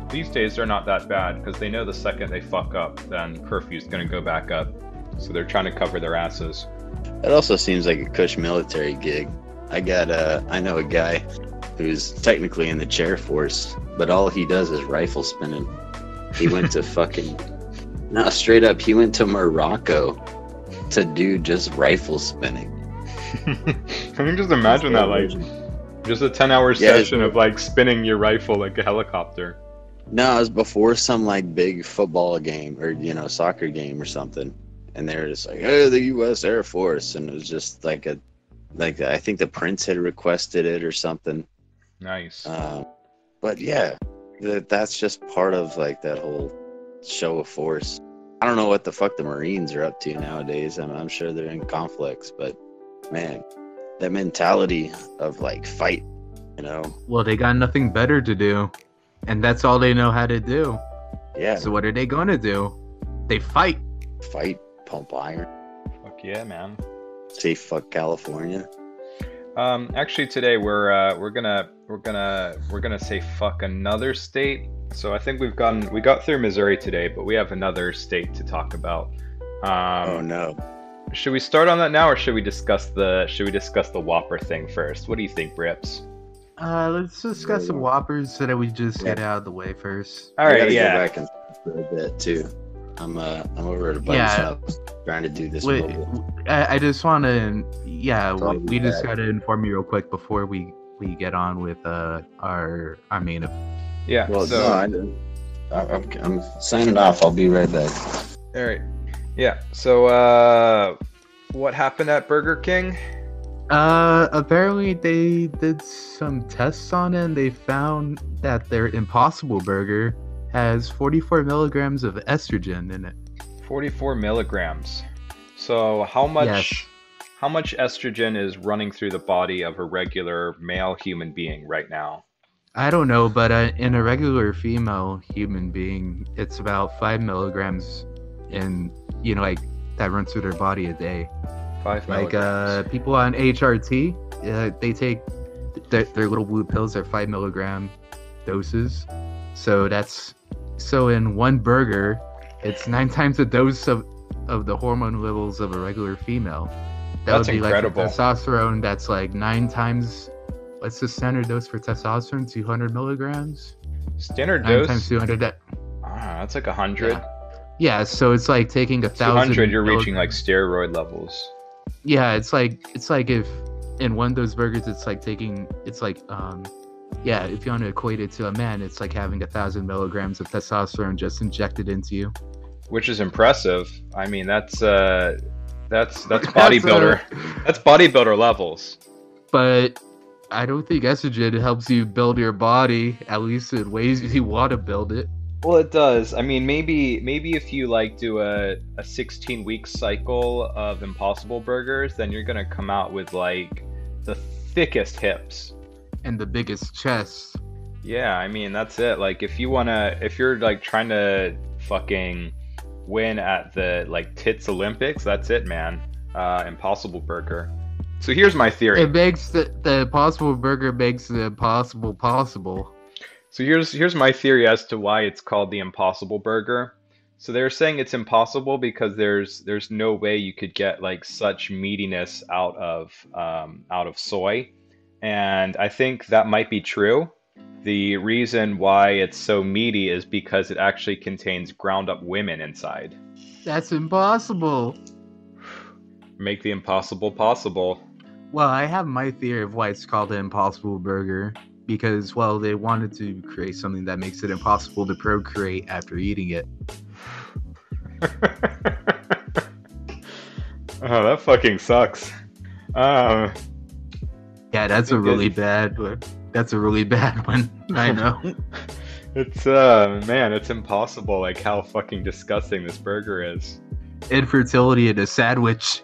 Speaker 2: These days, they're not that bad because they know the second they fuck up, then curfew's gonna go back up. So they're trying to cover their asses.
Speaker 3: That also seems like a cush military gig. I know a guy who's technically in the chair force, but all he does is rifle spinning. He went to straight up, he went to Morocco to do just rifle spinning.
Speaker 2: I can just imagine that, like, just a 10-hour session of, like, spinning your rifle like a helicopter.
Speaker 3: No, it was before some, like, big football game or, soccer game or something. And they were just like, hey, the U.S. Air Force. And it was just like I think the Prince had requested it or something.
Speaker 2: Nice.
Speaker 3: But yeah, that's just part of, like, that whole show of force. I don't know what the fuck the Marines are up to nowadays. I'm sure they're in conflicts, but man, that mentality of, like, fight,
Speaker 1: Well, they got nothing better to do, and that's all they know how to do.
Speaker 3: Yeah.
Speaker 1: So what are they gonna do? They fight.
Speaker 3: Fight, pump iron.
Speaker 2: Fuck yeah, man.
Speaker 3: Say fuck California.
Speaker 2: Actually, today we're gonna say fuck another state. So I think we got through Missouri today, but we have another state to talk about.
Speaker 3: Oh no.
Speaker 2: Should we start on that now, or should we discuss the Whopper thing first? What do you think, Brips?
Speaker 1: Let's discuss some Whoppers so that we just get out of the way first.
Speaker 2: All right,
Speaker 3: Go back and for a bit too. I'm over at a buddy's house trying to do this.
Speaker 1: I just want to, we just got to inform you real quick before we get on with our main.
Speaker 2: Yeah.
Speaker 3: Well, I'm signing off. I'll be right back.
Speaker 2: All right. Yeah. So, what happened at Burger King?
Speaker 1: Apparently they did some tests on it and they found that their Impossible Burger has 44 milligrams of estrogen in it. 44
Speaker 2: milligrams. So how much estrogen is running through the body of a regular male human being right now?
Speaker 1: I don't know, but in a regular female human being, it's about 5 milligrams in, that runs through their body a day.
Speaker 2: 5 milligrams.
Speaker 1: Like, people on HRT, they take their little blue pills at 5 milligram doses. So in one burger, it's 9 times the dose of the hormone levels of a regular female. That
Speaker 2: That's
Speaker 1: would be
Speaker 2: incredible.
Speaker 1: Like testosterone that's like 9 times What's the standard dose for testosterone? 200 milligrams.
Speaker 2: Standard
Speaker 1: 9
Speaker 2: dose?
Speaker 1: times 200.
Speaker 2: That's like 100.
Speaker 1: Yeah, so it's like taking 1,000.
Speaker 2: 200, you're reaching like steroid levels.
Speaker 1: Yeah, it's like if in one of those burgers, it's like if you want to equate it to a man, it's like having 1,000 milligrams of testosterone just injected into you.
Speaker 2: Which is impressive. I mean, that's bodybuilder. That's bodybuilder levels.
Speaker 1: But I don't think estrogen helps you build your body, at least in ways you want to build it.
Speaker 2: Well, it does. I mean, maybe if you like do a 16-week cycle of Impossible Burgers, then you're gonna come out with like the thickest hips
Speaker 1: and the biggest chest.
Speaker 2: Yeah, I mean that's it. Like if you're like trying to fucking win at the like tits Olympics, that's it, man. Impossible Burger. So here's my theory.
Speaker 1: It makes the Impossible Burger makes the impossible possible.
Speaker 2: So here's my theory as to why it's called the Impossible Burger. So they're saying it's impossible because there's no way you could get like such meatiness out of soy, and I think that might be true. The reason why it's so meaty is because it actually contains ground up women inside.
Speaker 1: That's impossible.
Speaker 2: Make the impossible possible.
Speaker 1: Well, I have my theory of why it's called the Impossible Burger. Because, well, they wanted to create something that makes it impossible to procreate after eating it.
Speaker 2: Oh, that fucking sucks.
Speaker 1: Yeah, that's a really bad one. That's a really bad one. I know.
Speaker 2: It's, man, it's impossible, like, how fucking disgusting this burger is.
Speaker 1: Infertility in a sandwich.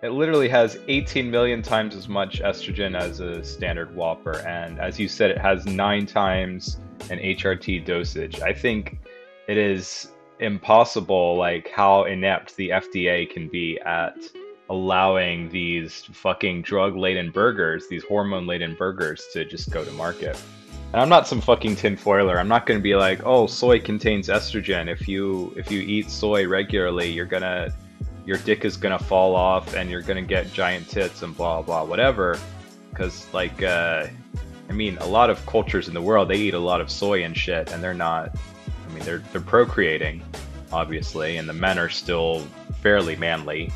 Speaker 2: It literally has 18 million times as much estrogen as a standard Whopper, and as you said, it has 9 times an HRT dosage. I think it is impossible, like, how inept the FDA can be at allowing these fucking drug-laden burgers, these hormone-laden burgers, to just go to market. And I'm not some fucking tinfoiler. I'm not going to be like, oh, soy contains estrogen. If you eat soy regularly, your dick is gonna fall off and you're gonna get giant tits and blah blah whatever. Because like I mean, a lot of cultures in the world, they eat a lot of soy and shit, and they're not. I mean, they're procreating, obviously, and the men are still fairly manly,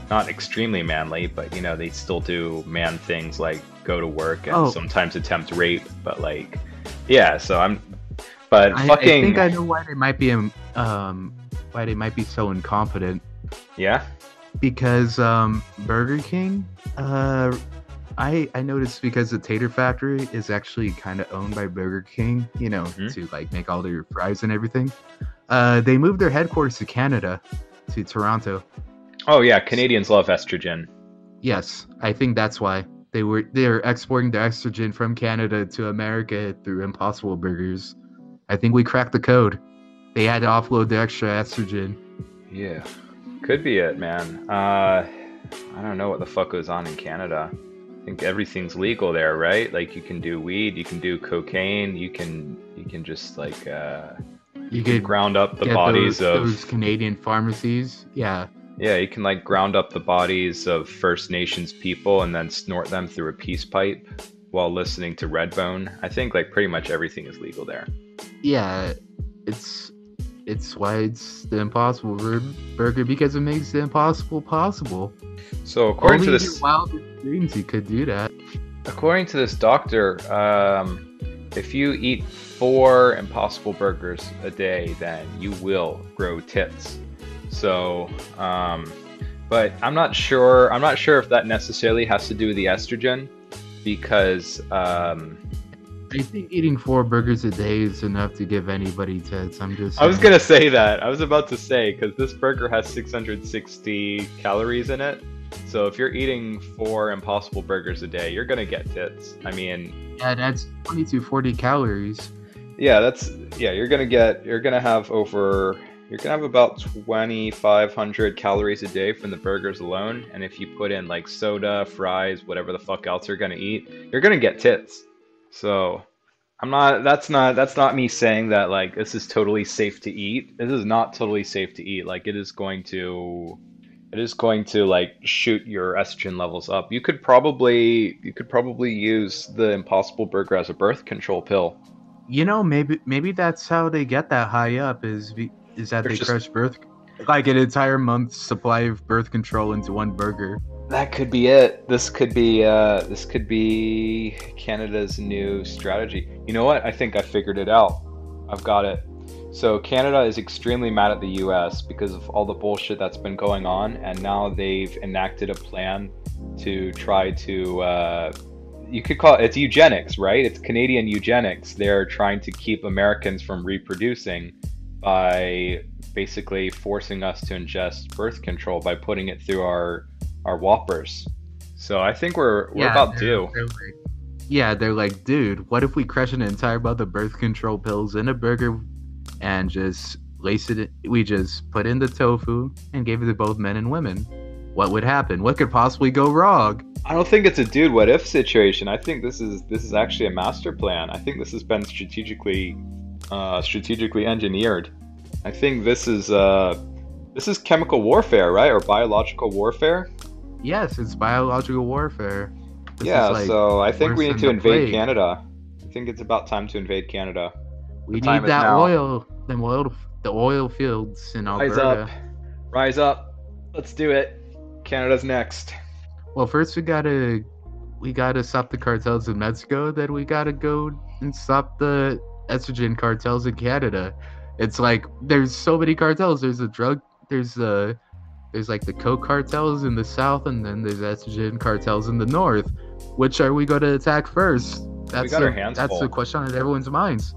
Speaker 2: not extremely manly, but you know they still do man things like go to work and sometimes attempt rape. But like, yeah. So I think
Speaker 1: I know why they might be so incompetent.
Speaker 2: Yeah,
Speaker 1: because Burger King, I noticed because the Tater Factory is actually kind of owned by Burger King, you know, to like make all their fries and everything. They moved their headquarters to Canada, to Toronto.
Speaker 2: Oh yeah, Canadians love estrogen.
Speaker 1: Yes, I think that's why they're exporting the estrogen from Canada to America through Impossible Burgers. I think we cracked the code. They had to offload the extra estrogen.
Speaker 2: Yeah. Could be it, man. I don't know what the fuck goes on in Canada. I think everything's legal there, right? Like you can do weed, you can do cocaine, you can just like you can ground up the bodies of
Speaker 1: those Canadian pharmacies. Yeah.
Speaker 2: Yeah, you can like ground up the bodies of First Nations people and then snort them through a peace pipe while listening to Redbone. I think like pretty much everything is legal there.
Speaker 1: Yeah, it's why it's the Impossible Burger, because it makes the impossible possible.
Speaker 2: So according to this,
Speaker 1: in your wildest dreams, you could do that.
Speaker 2: According to this doctor, if you eat 4 Impossible Burgers a day, then you will grow tits. So, but I'm not sure. I'm not sure if that necessarily has to do with the estrogen, because
Speaker 1: I think eating 4 burgers a day is enough to give anybody tits. I'm just saying.
Speaker 2: I was gonna say that. I was about to say, because this burger has 660 calories in it. So if you're eating 4 Impossible Burgers a day, you're gonna get tits. I mean,
Speaker 1: yeah, that's 20 to 40 calories.
Speaker 2: Yeah, you're gonna have about 2,500 calories a day from the burgers alone. And if you put in like soda, fries, whatever the fuck else you're gonna eat, you're gonna get tits. So that's not me saying that like this is totally safe to eat. This is not totally safe to eat. Like it is going to It is going to like shoot your estrogen levels up. You could probably use the Impossible Burger as a birth control pill.
Speaker 1: Maybe that's how they get that high up is that
Speaker 2: There's
Speaker 1: they
Speaker 2: just
Speaker 1: crush like an entire month's supply of birth control into one burger.
Speaker 2: that could be it. This could be Canada's new strategy. You know what? I think I figured it out. I've got it. So Canada is extremely mad at the US because of all the bullshit that's been going on, and now they've enacted a plan to try to you could call it's eugenics, right? It's Canadian eugenics. They're trying to keep Americans from reproducing by basically forcing us to ingest birth control by putting it through our whoppers. So I think we're about due.
Speaker 1: They're like, dude, what if we crush an entire bunch of birth control pills in a burger and just lace it? We just put in the tofu and gave it to both men and women. What would happen? What could possibly go wrong?
Speaker 2: I don't think it's a dude what if situation. I think this is actually a master plan. I think this has been strategically engineered. I think this is chemical warfare, right? Or biological warfare?
Speaker 1: Yes, it's biological warfare. This
Speaker 2: Yeah,
Speaker 1: is like
Speaker 2: so I think
Speaker 1: worse
Speaker 2: we need
Speaker 1: than
Speaker 2: to
Speaker 1: the
Speaker 2: invade
Speaker 1: plague.
Speaker 2: Canada. I think it's about time to invade Canada.
Speaker 1: We
Speaker 2: time
Speaker 1: need
Speaker 2: is
Speaker 1: that
Speaker 2: now.
Speaker 1: oil, the oil fields in
Speaker 2: Rise
Speaker 1: Alberta.
Speaker 2: up. Rise up. Let's do it. Canada's next.
Speaker 1: Well, first we gotta stop the cartels in Mexico. Then we gotta go and stop the estrogen cartels in Canada. It's like there's so many cartels. There's like the coke cartels in the south, and then there's estrogen cartels in the north. Which are we going to attack first?
Speaker 2: We got our hands
Speaker 1: That's
Speaker 2: full.
Speaker 1: the question on everyone's minds.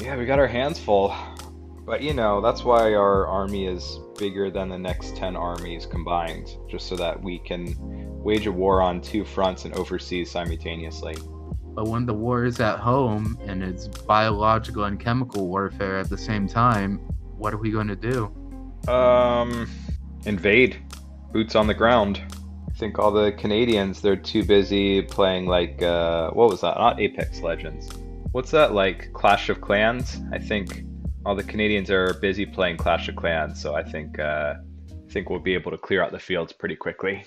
Speaker 2: Yeah, we got our hands full. But that's why our army is bigger than the next 10 armies combined, just so that we can wage a war on two fronts and overseas simultaneously.
Speaker 1: But when the war is at home and it's biological and chemical warfare at the same time, what are we going to do?
Speaker 2: Invade. Boots on the ground. I think all the Canadians, they're too busy playing like, what was that? Not Apex Legends. What's that, like Clash of Clans? I think all the Canadians are busy playing Clash of Clans, so I think we'll be able to clear out the fields pretty quickly.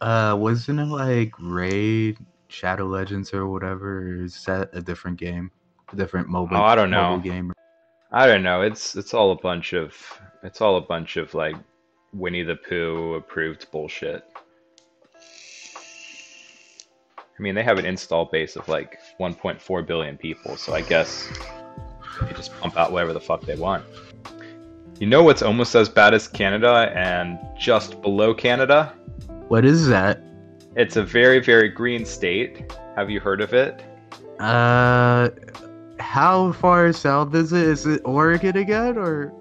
Speaker 1: Wasn't it like Raid, Shadow Legends or whatever? Or is that a different game? A different mobile,
Speaker 2: Oh, I don't know.
Speaker 1: mobile game?
Speaker 2: I don't know. It's all a bunch of like Winnie the Pooh approved bullshit. I mean, they have an install base of like 1.4 billion people, so I guess they just pump out whatever the fuck they want. You know what's almost as bad as Canada and just below Canada?
Speaker 1: What is that?
Speaker 2: It's a very, very green state. Have you heard of it?
Speaker 1: How far south is it? Is it Oregon again, or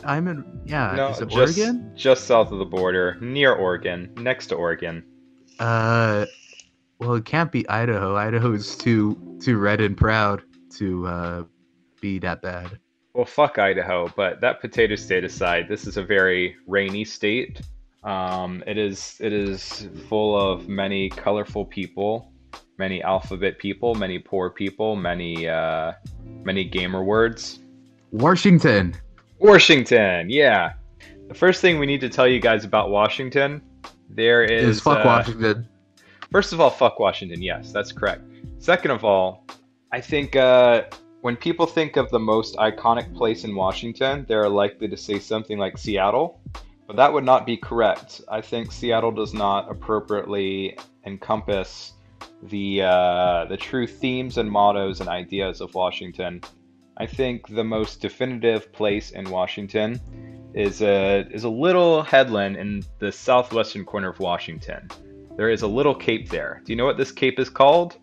Speaker 2: No,
Speaker 1: is it
Speaker 2: just
Speaker 1: Oregon?
Speaker 2: just south of the border, near Oregon, next to Oregon.
Speaker 1: Well, it can't be Idaho. Idaho is too red and proud to be that bad.
Speaker 2: Well, fuck Idaho, but that potato state aside, this is a very rainy state. It is full of many colorful people, many alphabet people, many poor people, many gamer words.
Speaker 1: Washington.
Speaker 2: Washington, yeah. The first thing we need to tell you guys about Washington, there is
Speaker 1: Fuck Washington.
Speaker 2: First of all, fuck Washington. Yes, that's correct. Second of all, I think when people think of the most iconic place in Washington, they're likely to say something like Seattle, but that would not be correct. I think Seattle does not appropriately encompass the true themes and mottos and ideas of Washington. I think the most definitive place in Washington is a little headland in the southwestern corner of Washington. There is a little cape there. Do you know what this cape is called?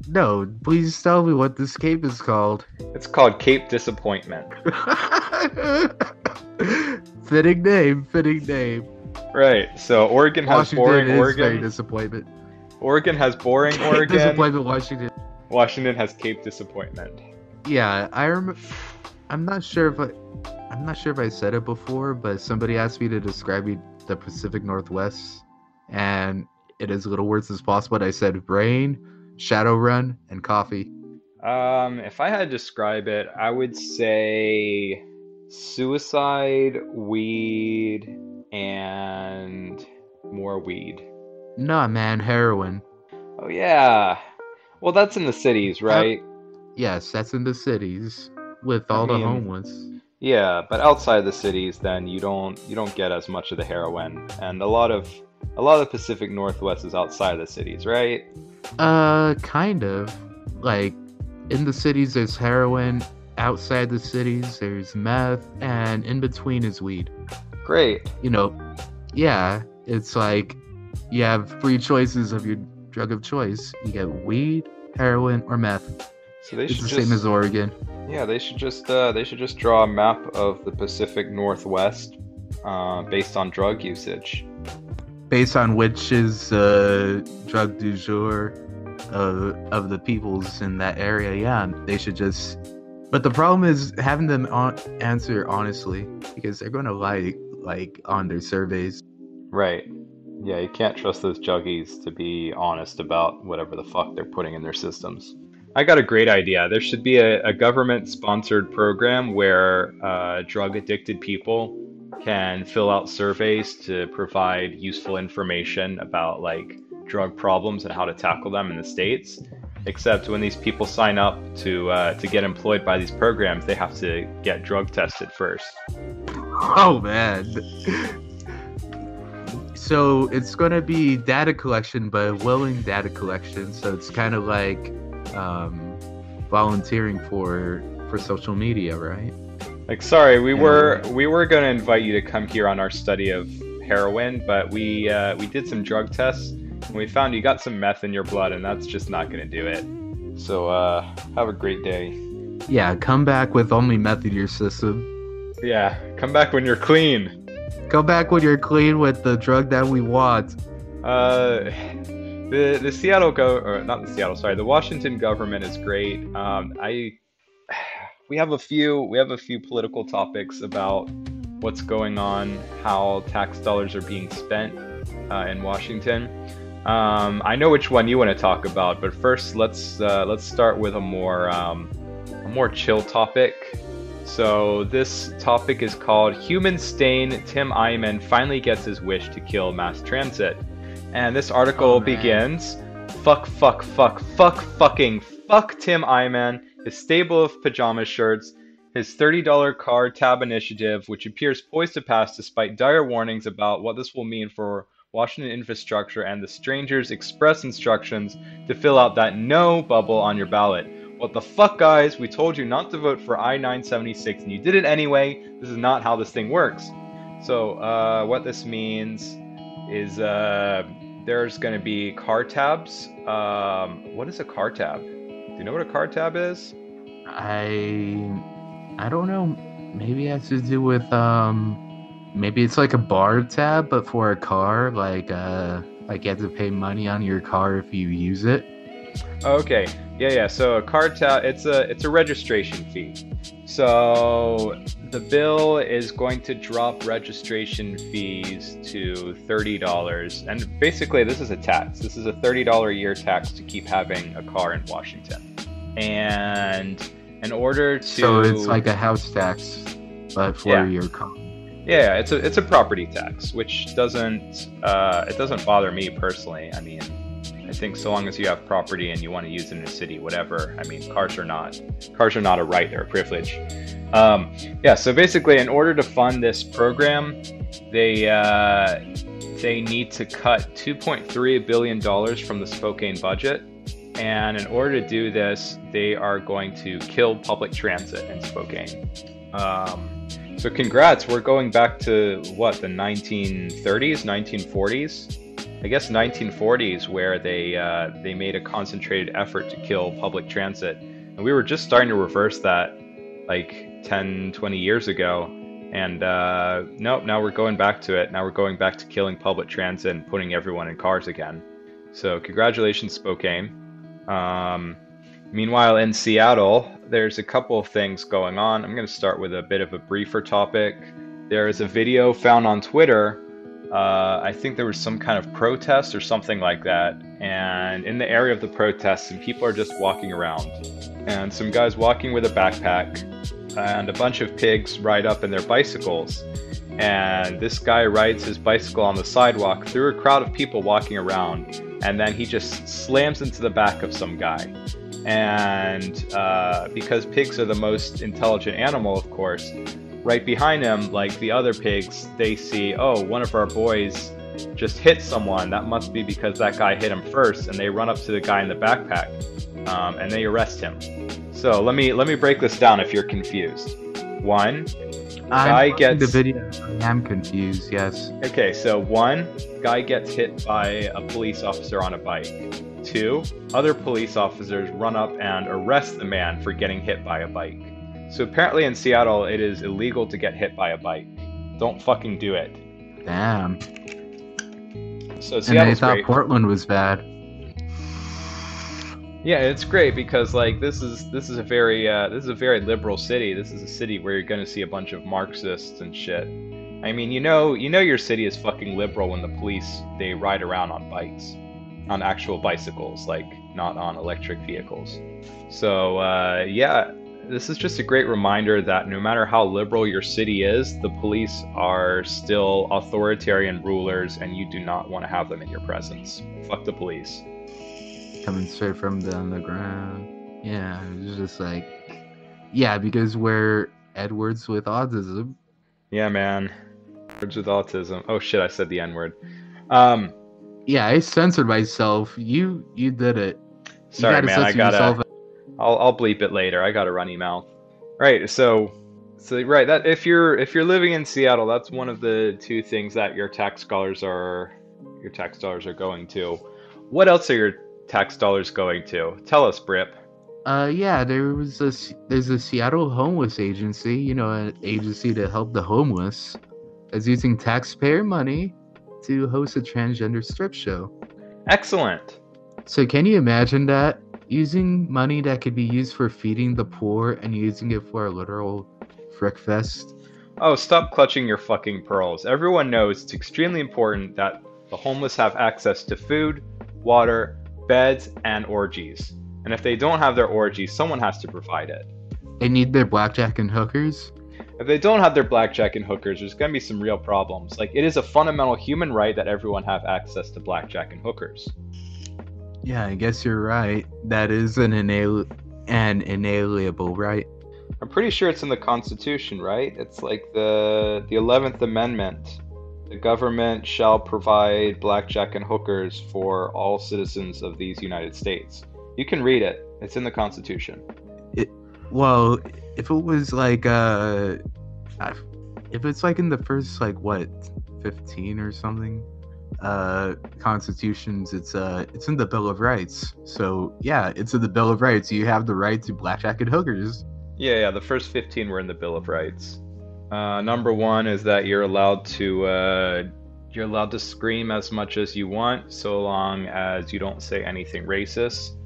Speaker 1: No, please tell me what this cape is called.
Speaker 2: It's called Cape Disappointment.
Speaker 1: Fitting name.
Speaker 2: Right. So Oregon has
Speaker 1: Washington
Speaker 2: boring
Speaker 1: is
Speaker 2: Oregon.
Speaker 1: very disappointment.
Speaker 2: Oregon has boring Oregon.
Speaker 1: Disappointment, Washington.
Speaker 2: Washington has Cape Disappointment.
Speaker 1: Yeah, I remember. I'm not sure if I said it before, but somebody asked me to describe the Pacific Northwest, and in as little words as possible, I said rain, Shadowrun, and coffee.
Speaker 2: If I had to describe it, I would say suicide, weed, and more weed.
Speaker 1: Nah, man, heroin.
Speaker 2: Oh yeah. Well, that's in the cities, right?
Speaker 1: Yes, that's in the cities with
Speaker 2: I
Speaker 1: all the
Speaker 2: mean,
Speaker 1: homeless.
Speaker 2: yeah, but outside the cities, then you don't get as much of the heroin, and a lot of the Pacific Northwest is outside of the cities, right?
Speaker 1: Kind of. Like, in the cities there's heroin, outside the cities there's meth, and in between is weed.
Speaker 2: Great.
Speaker 1: You know, yeah, it's like you have three choices of your drug of choice. You get weed, heroin, or meth.
Speaker 2: So they
Speaker 1: It's
Speaker 2: should
Speaker 1: the same as
Speaker 2: just
Speaker 1: Oregon.
Speaker 2: yeah, they should just draw a map of the Pacific Northwest based on drug usage.
Speaker 1: Based on which is drug du jour of the peoples in that area, yeah, they should just. But the problem is having them answer honestly, because they're gonna lie like on their surveys.
Speaker 2: Right. Yeah, you can't trust those juggies to be honest about whatever the fuck they're putting in their systems. I got a great idea. There should be a government-sponsored program where drug-addicted people can fill out surveys to provide useful information about like drug problems and how to tackle them in the States. Except when these people sign up to get employed by these programs, they have to get drug tested first.
Speaker 1: Oh man. So it's gonna be data collection, but willing data collection. So it's kind of like volunteering for social media, right?
Speaker 2: Like, sorry, we
Speaker 1: Yeah.
Speaker 2: were gonna invite you to come here on our study of heroin, but we did some drug tests and we found you got some meth in your blood, and that's just not gonna do it. So have a great day.
Speaker 1: Yeah, come back with only meth in your system.
Speaker 2: Yeah, come back when you're clean.
Speaker 1: Come back when you're clean with the drug that we want.
Speaker 2: The the Washington government is great. We have a few political topics about what's going on, how tax dollars are being spent in Washington. I know which one you want to talk about, but first let's start with a more chill topic. So this topic is called Human Stain. Tim Eyman finally gets his wish to kill mass transit. And this article begins, fuck Tim Eyman, his stable of pajama shirts, his $30 car tab initiative, which appears poised to pass despite dire warnings about what this will mean for Washington infrastructure, and the stranger's express instructions to fill out that no bubble on your ballot. What the fuck, guys? We told you not to vote for I-976, and you did it anyway. This is not how this thing works. So, what this means is there's going to be car tabs. What is a car tab? Do you know what a car tab is?
Speaker 1: I don't know. Maybe it has to do with maybe it's like a bar tab, but for a car. Like you have to pay money on your car if you use it.
Speaker 2: Okay. Yeah. So a car tab, it's a registration fee. So the bill is going to drop registration fees to $30, and basically this is a tax. This is a $30 a year tax to keep having a car in Washington. And in order to
Speaker 1: So it's like a house tax, but for your car.
Speaker 2: Yeah, it's a property tax, which doesn't bother me personally. I mean, I think so long as you have property and you want to use it in a city, whatever. I mean, cars are not a right; they're a privilege. So basically, in order to fund this program, they need to cut $2.3 billion from the Spokane budget, and in order to do this, they are going to kill public transit in Spokane. So congrats, we're going back to what, the 1930s, 1940s? I guess 1940s, where they made a concentrated effort to kill public transit. And we were just starting to reverse that like 10, 20 years ago. And nope, now we're going back to it. Now we're going back to killing public transit and putting everyone in cars again. So congratulations, Spokane. Meanwhile, in Seattle, there's a couple of things going on. I'm going to start with a bit of a briefer topic. There is a video found on Twitter. I think there was some kind of protest or something like that. And in the area of the protest, some people are just walking around. And some guys walking with a backpack. And a bunch of pigs ride up in their bicycles. and this guy rides his bicycle on the sidewalk through a crowd of people walking around, and then he just slams into the back of some guy. And because pigs are the most intelligent animal, of course, right behind him, like the other pigs, they see, oh, one of our boys just hit someone. That must be because that guy hit him first, and they run up to the guy in the backpack, and they arrest him. So let me break this down if you're confused. One, guy gets
Speaker 1: the video. I am confused. Yes.
Speaker 2: Okay, so one, guy gets hit by a police officer on a bike. Two, other police officers run up and arrest the man for getting hit by a bike. So apparently in Seattle, it is illegal to get hit by a bike. Don't fucking do it.
Speaker 1: Damn.
Speaker 2: So Seattle's
Speaker 1: and I thought
Speaker 2: great.
Speaker 1: Portland was bad.
Speaker 2: Yeah, it's great because like this is a very liberal city. This is a city where you're gonna see a bunch of Marxists and shit. I mean, you know your city is fucking liberal when the police, they ride around on bikes, on actual bicycles, like not on electric vehicles. So yeah, this is just a great reminder that no matter how liberal your city is, the police are still authoritarian rulers, and you do not want to have them in your presence. Fuck the police.
Speaker 1: Coming straight from the underground. Yeah, it's just like, yeah, because we're Edwards with autism.
Speaker 2: Yeah, man. Words with autism. Oh shit, I said the N-word.
Speaker 1: Yeah, I censored myself. You did it.
Speaker 2: Sorry, man. I gotta. I'll bleep it later. I got a runny mouth. Right. So right. That if you're living in Seattle, that's one of the two things that your tax dollars are going to. What else are your tax dollars going to? Tell us, Brip.
Speaker 1: Yeah, there's a Seattle homeless agency, you know, an agency to help the homeless, is using taxpayer money to host a transgender strip show.
Speaker 2: Excellent.
Speaker 1: So can you imagine that? Using money that could be used for feeding the poor and using it for a literal frick fest?
Speaker 2: Oh, stop clutching your fucking pearls. Everyone knows it's extremely important that the homeless have access to food, water, beds, and orgies. And if they don't have their orgies, someone has to provide it.
Speaker 1: They need their blackjack and hookers?
Speaker 2: If they don't have their blackjack and hookers, there's going to be some real problems. Like, it is a fundamental human right that everyone have access to blackjack and hookers.
Speaker 1: Yeah, I guess you're right. That is an inalienable right.
Speaker 2: I'm pretty sure it's in the Constitution, right? It's like the 11th Amendment. The government shall provide blackjack and hookers for all citizens of these United States. You can read it. It's in the Constitution.
Speaker 1: Well, if it was like if it's like in the first 15 or something constitutions, it's in the Bill of Rights. So yeah, it's in the Bill of Rights. You have the right to blackjack and hookers.
Speaker 2: Yeah, the first 15 were in the Bill of Rights. Number one is that you're allowed to scream as much as you want, so long as you don't say anything racist.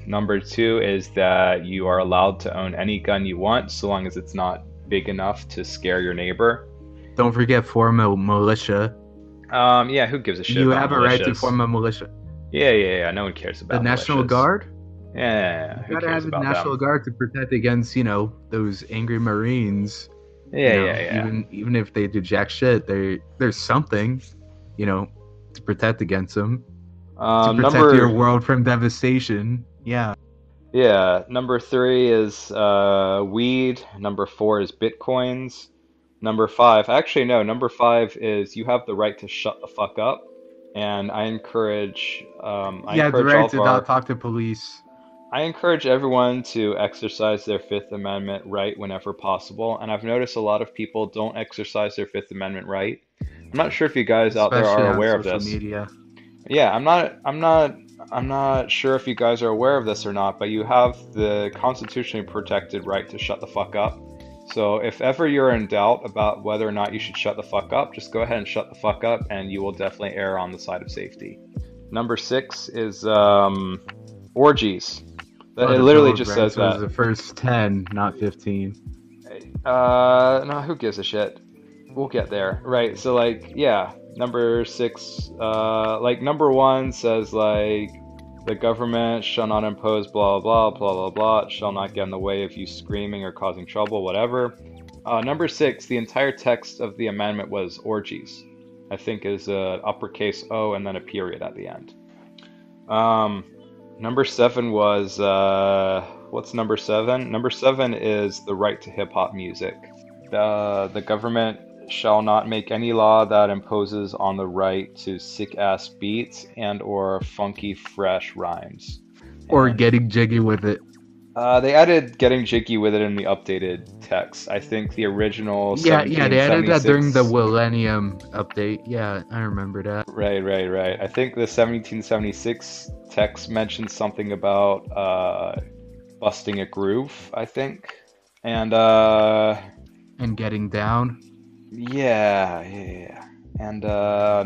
Speaker 2: Number two is that you are allowed to own any gun you want, so long as it's not big enough to scare your neighbor.
Speaker 1: Don't forget form a militia.
Speaker 2: Yeah, who gives a shit
Speaker 1: You
Speaker 2: about
Speaker 1: have
Speaker 2: militias?
Speaker 1: a right to form a militia.
Speaker 2: Yeah, no one cares about
Speaker 1: the National
Speaker 2: militias.
Speaker 1: Guard?
Speaker 2: Yeah, who
Speaker 1: You gotta
Speaker 2: cares
Speaker 1: have
Speaker 2: about
Speaker 1: a National
Speaker 2: them?
Speaker 1: Guard to protect against, those angry Marines.
Speaker 2: Yeah.
Speaker 1: Even if they do jack shit, there's something, to protect against them. To protect your world from devastation. Yeah.
Speaker 2: Yeah, number three is weed. Number four is bitcoins. Number five is you have the right to shut the fuck up. And I encourage
Speaker 1: the right to not talk to police.
Speaker 2: I encourage everyone to exercise their Fifth Amendment right whenever possible. And I've noticed a lot of people don't exercise their Fifth Amendment right. I'm not sure if you guys out there are aware of this.
Speaker 1: Media.
Speaker 2: Yeah, I'm not sure if you guys are aware of this or not, but you have the constitutionally protected right to shut the fuck up. So if ever you're in doubt about whether or not you should shut the fuck up, just go ahead and shut the fuck up, and you will definitely err on the side of safety. Number six is orgies. It literally just says that.
Speaker 1: The first 10, not 15.
Speaker 2: No, who gives a shit? We'll get there. Right, so number six, number one says the government shall not impose blah blah blah blah blah blah. It shall not get in the way of you screaming or causing trouble, whatever. Number 6, the entire text of the amendment was orgies. I think is a uppercase O and then a period at the end. Number 7 was what's number 7? Number 7 is the right to hip hop music. The government shall not make any law that imposes on the right to sick ass beats and or funky fresh rhymes.
Speaker 1: Or
Speaker 2: And
Speaker 1: getting jiggy with it.
Speaker 2: they added getting jiggy with it in the updated text. I think the original
Speaker 1: Yeah, they added that during the
Speaker 2: 1776.
Speaker 1: Millennium update. Yeah, I remember that.
Speaker 2: Right. I think the 1776 text mentions something about busting a groove, I think. And
Speaker 1: And getting down.
Speaker 2: yeah. And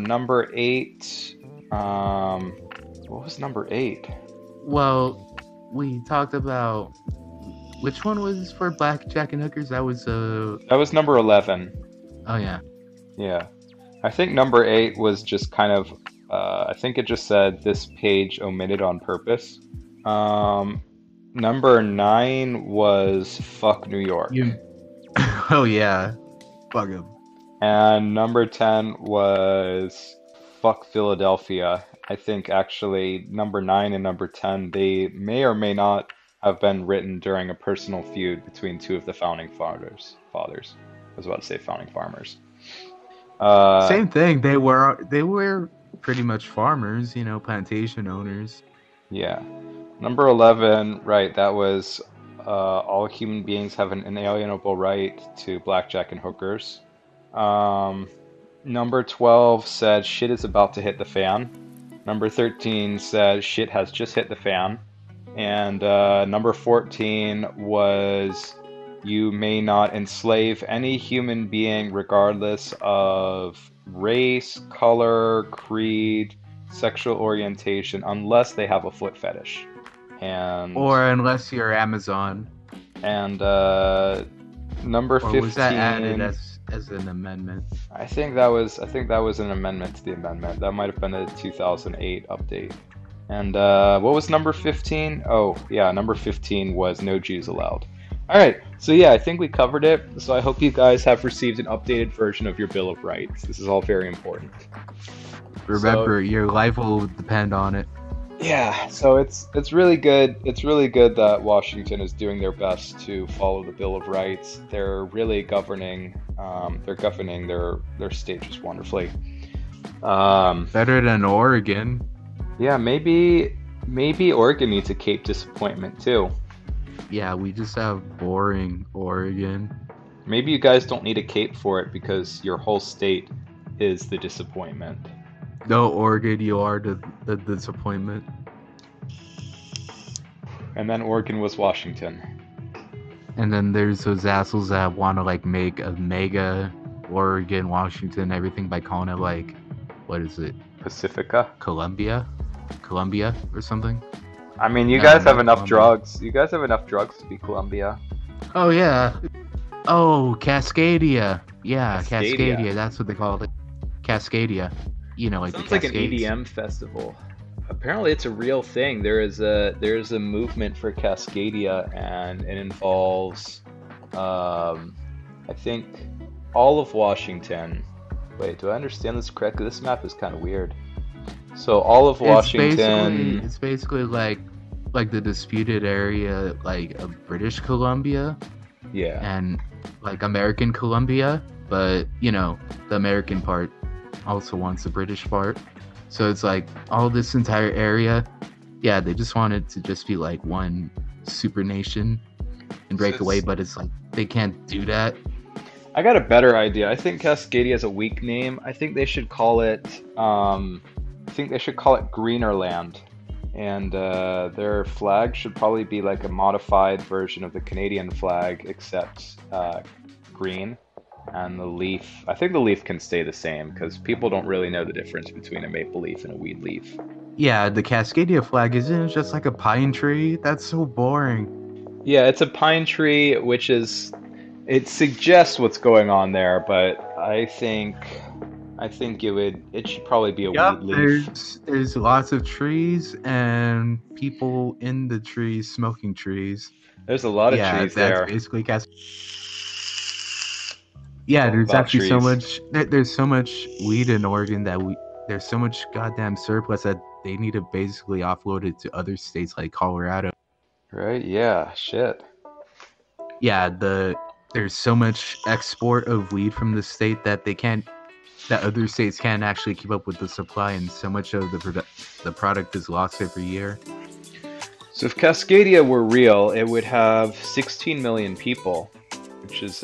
Speaker 2: number 8, what was number 8?
Speaker 1: Well, we talked about which one was for blackjack and hookers. That was
Speaker 2: That was number 11.
Speaker 1: oh yeah.
Speaker 2: Yeah. I think number 8 was just kind of I think it just said this page omitted on purpose. Number 9 was fuck New York.
Speaker 1: You. Oh yeah. Fuck him.
Speaker 2: And number 10 was fuck Philadelphia. I think actually number 9 and number 10, they may or may not have been written during a personal feud between two of the founding fathers. I was about to say founding farmers.
Speaker 1: Same thing. They were pretty much farmers, plantation owners.
Speaker 2: Yeah. Number 11, right, that was all human beings have an inalienable right to blackjack and hookers. Number 12 said shit is about to hit the fan. Number 13 said shit has just hit the fan. And number 14 was you may not enslave any human being regardless of race, color, creed, sexual orientation, unless they have a foot fetish. And
Speaker 1: Or unless you're Amazon.
Speaker 2: and number
Speaker 1: Or
Speaker 2: 15
Speaker 1: was that added as an amendment?
Speaker 2: I think that was an amendment to the amendment. That might have been a 2008 update. And what was number 15? Oh, yeah, number 15 was no Jews allowed. All right, so yeah, I think we covered it. So I hope you guys have received an updated version of your Bill of Rights. This is all very important.
Speaker 1: Remember, your life will depend on it.
Speaker 2: Yeah, so it's really good. It's really good that Washington is doing their best to follow the Bill of Rights. They're really governing. They're governing their state just wonderfully.
Speaker 1: Better than Oregon.
Speaker 2: Yeah, maybe Oregon needs a Cape disappointment too.
Speaker 1: Yeah, we just have boring Oregon.
Speaker 2: Maybe you guys don't need a Cape for it because your whole state is the disappointment.
Speaker 1: No, Oregon, you are the disappointment.
Speaker 2: And then Oregon was Washington.
Speaker 1: And then there's those assholes that want to make a mega Oregon, Washington, everything by calling it what is it?
Speaker 2: Pacifica?
Speaker 1: Columbia or something.
Speaker 2: I mean, you
Speaker 1: No,
Speaker 2: guys have
Speaker 1: not
Speaker 2: enough
Speaker 1: Columbia.
Speaker 2: drugs. You guys have enough drugs to be Columbia.
Speaker 1: Oh yeah. Oh, Cascadia. Yeah,
Speaker 2: Cascadia.
Speaker 1: Cascadia. That's what they call it. Cascadia. Like
Speaker 2: Sounds
Speaker 1: the
Speaker 2: like an
Speaker 1: Cascades.
Speaker 2: EDM festival. Apparently, it's a real thing. There's a movement for Cascadia, and it involves, I think, all of Washington. Wait, do I understand this correctly? This map is kind of weird. So all of Washington.
Speaker 1: It's basically like the disputed area, of British Columbia
Speaker 2: Yeah.
Speaker 1: and American Columbia, but the American part also wants the British part. So it's all this entire area. Yeah, they just wanted to just be one super nation and break away, but it's they can't do that.
Speaker 2: I got a better idea. I think Cascadia is a weak name. I think they should call it Greenerland. And their flag should probably be a modified version of the Canadian flag, except green. And the leaf, I think the leaf can stay the same because people don't really know the difference between a maple leaf and a weed leaf.
Speaker 1: Yeah, the Cascadia flag isn't it just like a pine tree? That's so boring.
Speaker 2: Yeah, it's a pine tree, it suggests what's going on there, but I think it should probably be a weed leaf.
Speaker 1: There's lots of trees and people in the trees smoking trees.
Speaker 2: There's a lot of trees there.
Speaker 1: That's basically Yeah,
Speaker 2: all
Speaker 1: there's
Speaker 2: about
Speaker 1: actually so
Speaker 2: trees.
Speaker 1: much. There's so much weed in Oregon that there's so much goddamn surplus that they need to basically offload it to other states like Colorado.
Speaker 2: Right? Yeah. Shit.
Speaker 1: Yeah, there's so much export of weed from the state that that other states can't actually keep up with the supply, and so much of the product is lost every year.
Speaker 2: So if Cascadia were real, it would have 16 million people, which is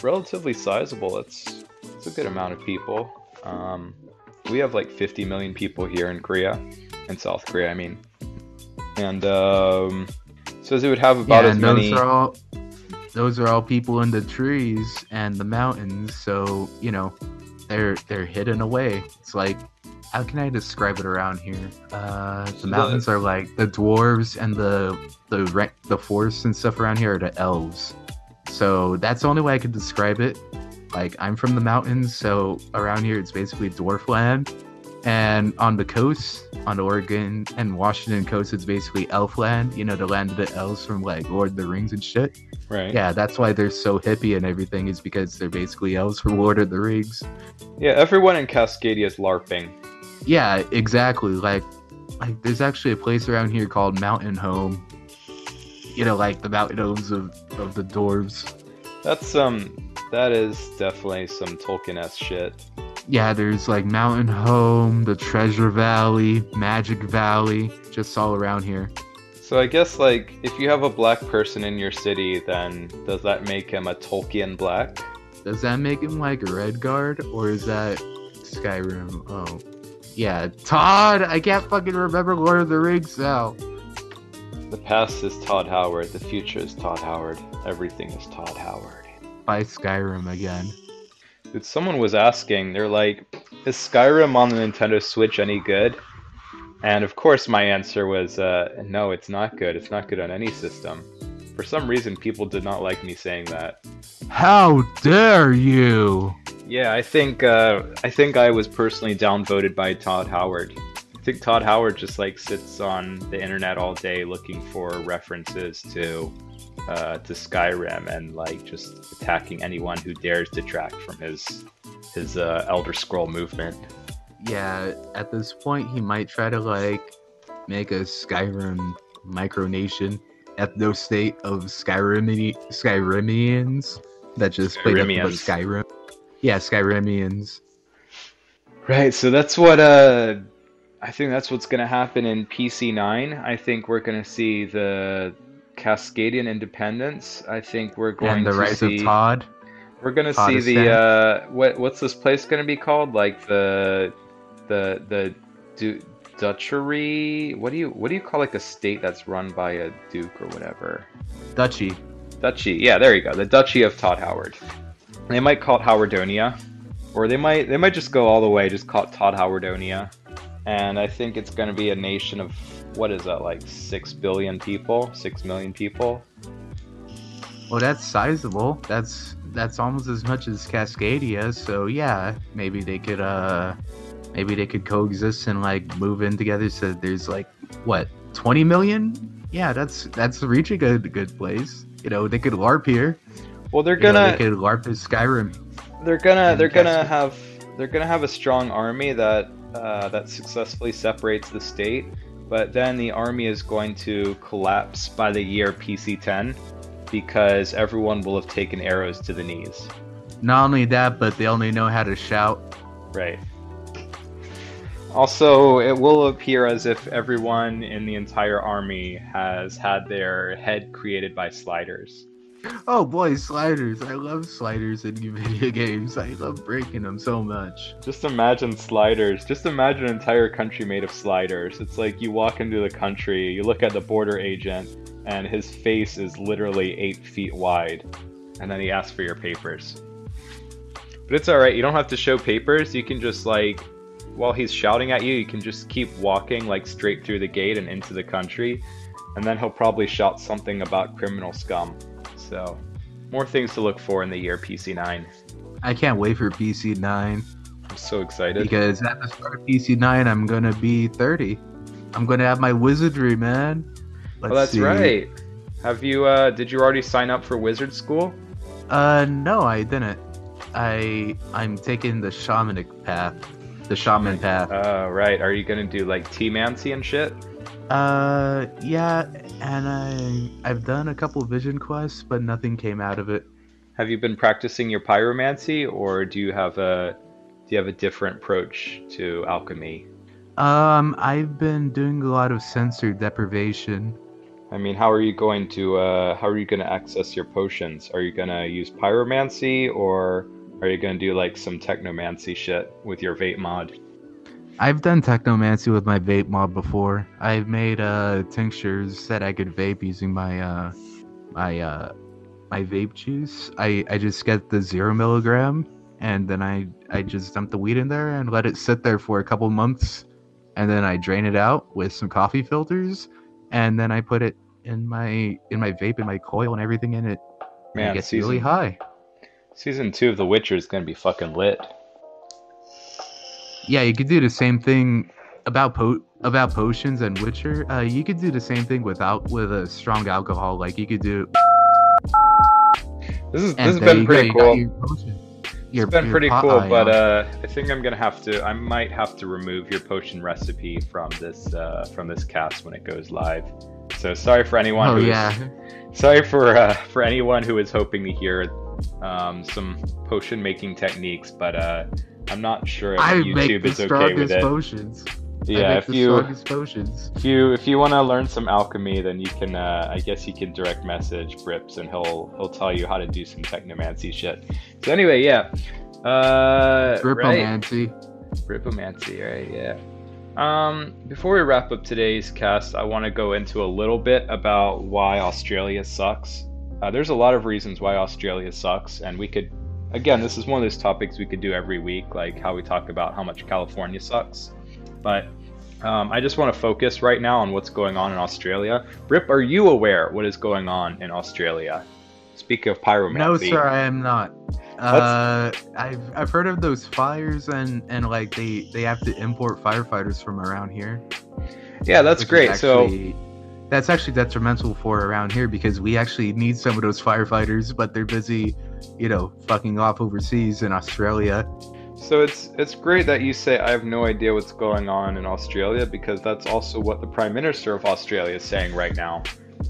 Speaker 2: relatively sizable. It's a good amount of people. We have like 50 million people here in Korea, in South Korea, I mean. And so it would have about
Speaker 1: Yeah,
Speaker 2: as
Speaker 1: and
Speaker 2: many.
Speaker 1: those are all people in the trees and the mountains, so they're hidden away. It's like, how can I describe it around here? The mountains are like the dwarves, and the forests and stuff around here are the elves. So that's the only way I could describe it. Like, I'm from the mountains, so around here it's basically dwarf land. And on the coast, on the Oregon and Washington coast, it's basically elf land. The land of the elves from like Lord of the Rings and shit.
Speaker 2: Right.
Speaker 1: Yeah, that's why they're so hippie and everything, is because they're basically elves from Lord of the Rings.
Speaker 2: Yeah, everyone in Cascadia is LARPing.
Speaker 1: Yeah, exactly. Like there's actually a place around here called Mountain Home. Like the mountain homes of the dwarves.
Speaker 2: That is definitely some Tolkien-esque shit.
Speaker 1: Yeah, there's like Mountain Home, the Treasure Valley, Magic Valley, just all around here.
Speaker 2: So I guess like if you have a black person in your city, then does that make him a Tolkien black?
Speaker 1: Does that make him like a Redguard, or is that Skyrim? Oh, yeah, Todd. I can't fucking remember Lord of the Rings now.
Speaker 2: The past is Todd Howard. The future is Todd Howard. Everything is Todd Howard.
Speaker 1: By Skyrim again.
Speaker 2: Dude, someone was asking. They're like, "Is Skyrim on the Nintendo Switch any good?" And of course, my answer was, "No, it's not good. It's not good on any system." For some reason, people did not like me saying that.
Speaker 1: How dare you!
Speaker 2: Yeah, I think I was personally downvoted by Todd Howard. I think Todd Howard just like sits on the internet all day looking for references to Skyrim and like just attacking anyone who dares detract from his Elder Scroll movement.
Speaker 1: Yeah, at this point, he might try to like make a Skyrim micronation, ethno state of Skyrimians that just played nothing but Skyrim. Yeah, Skyrimians.
Speaker 2: Right, so that's what I think that's what's gonna happen in PC9. I think we're gonna see the Cascadian independence. I think we're going
Speaker 1: to
Speaker 2: rise
Speaker 1: of Todd.
Speaker 2: We're gonna see the what's this place gonna be called? Like the duchy. What do you call like a state that's run by a duke or whatever?
Speaker 1: Duchy.
Speaker 2: Duchy. Yeah, there you go. The Duchy of Todd Howard. They might call it Howardonia, or they might just go all the way, just call it Todd Howardonia. And I think it's going to be a nation of, what is that, like 6 billion people? 6 million people?
Speaker 1: Well, that's sizable. That's almost as much as Cascadia, so yeah, maybe they could coexist and like move in together, so there's like, what, 20 million? Yeah, that's reaching a good place. They could LARP here.
Speaker 2: Well, they could
Speaker 1: LARP in Skyrim.
Speaker 2: They're gonna have a strong army that successfully separates the state, but then the army is going to collapse by the year PC10 because everyone will have taken arrows to the knees.
Speaker 1: Not only that, but they only know how to shout.
Speaker 2: Right. Also, it will appear as if everyone in the entire army has had their head created by sliders.
Speaker 1: Oh boy, sliders. I love sliders in video games. I love breaking them so much.
Speaker 2: Just imagine sliders. Just imagine an entire country made of sliders. It's like you walk into the country, you look at the border agent, and his face is literally 8 feet wide. And then he asks for your papers. But it's alright, you don't have to show papers. You can just like, while he's shouting at you, you can just keep walking like straight through the gate and into the country. And then he'll probably shout something about criminal scum. So, more things to look for in the year PC9.
Speaker 1: I can't wait for PC9.
Speaker 2: I'm so excited.
Speaker 1: Because at the start of PC9, I'm going to be 30. I'm going to have my wizardry, man.
Speaker 2: Let's see. Right. Have you, did you already sign up for wizard school?
Speaker 1: No, I didn't. I'm taking the shamanic path, the shaman path.
Speaker 2: Right. Are you gonna do like T-mancy and shit?
Speaker 1: Yeah, and I've done a couple vision quests, but nothing came out of it.
Speaker 2: Have you been practicing your pyromancy, or do you have a different approach to alchemy?
Speaker 1: I've been doing a lot of sensory deprivation.
Speaker 2: I mean, how are you gonna access your potions? Are you gonna use pyromancy, or are you gonna do like some technomancy shit with your vape mod?
Speaker 1: I've done technomancy with my vape mod before. I've made tinctures that I could vape using my my vape juice. I just get the 0 mg, and then I just dump the weed in there and let it sit there for a couple months, and then I drain it out with some coffee filters, and then I put it in my vape, in my coil and everything in it, and it
Speaker 2: Man,
Speaker 1: gets really
Speaker 2: season
Speaker 1: high.
Speaker 2: season two of The Witcher is gonna be fucking lit.
Speaker 1: Yeah, you could do the same thing about potions and Witcher. You could do the same thing with a strong alcohol. Like you could do,
Speaker 2: This
Speaker 1: and
Speaker 2: has
Speaker 1: there
Speaker 2: been
Speaker 1: you go.
Speaker 2: pretty
Speaker 1: You got
Speaker 2: cool.
Speaker 1: your potion.
Speaker 2: It's been
Speaker 1: Your
Speaker 2: pretty
Speaker 1: pot
Speaker 2: cool,
Speaker 1: eye
Speaker 2: but
Speaker 1: on.
Speaker 2: I think I might have to remove your potion recipe from this cast when it goes live. So sorry for anyone
Speaker 1: Oh
Speaker 2: who
Speaker 1: yeah.
Speaker 2: is sorry for anyone who is hoping to hear some potion making techniques, but I'm not sure that
Speaker 1: I make
Speaker 2: YouTube
Speaker 1: the
Speaker 2: is okay with
Speaker 1: strongest
Speaker 2: it.
Speaker 1: potions. I
Speaker 2: Yeah,
Speaker 1: make the strongest potions.
Speaker 2: if you want to learn some alchemy, then you can I guess you can direct message Brips and he'll tell you how to do some technomancy shit. So anyway, yeah. Right.
Speaker 1: Gripomancy.
Speaker 2: Brippomancy, right, yeah. Before we wrap up today's cast, I want to go into a little bit about why Australia sucks. There's a lot of reasons why Australia sucks, and we could, again, this is one of those topics we could do every week, like how we talk about how much California sucks. But I just want to focus right now on what's going on in Australia. Brip, are you aware what is going on in Australia? Speaking of pyromancy.
Speaker 1: No, sir, I am not.
Speaker 2: Let's
Speaker 1: I've heard of those fires, and like they have to import firefighters from around here,
Speaker 2: Yeah, that's
Speaker 1: which is
Speaker 2: great. So
Speaker 1: actually that's actually detrimental for around here because we actually need some of those firefighters, but they're busy, fucking off overseas in Australia.
Speaker 2: So it's great that you say I have no idea what's going on in Australia, because that's also what the Prime Minister of Australia is saying right now.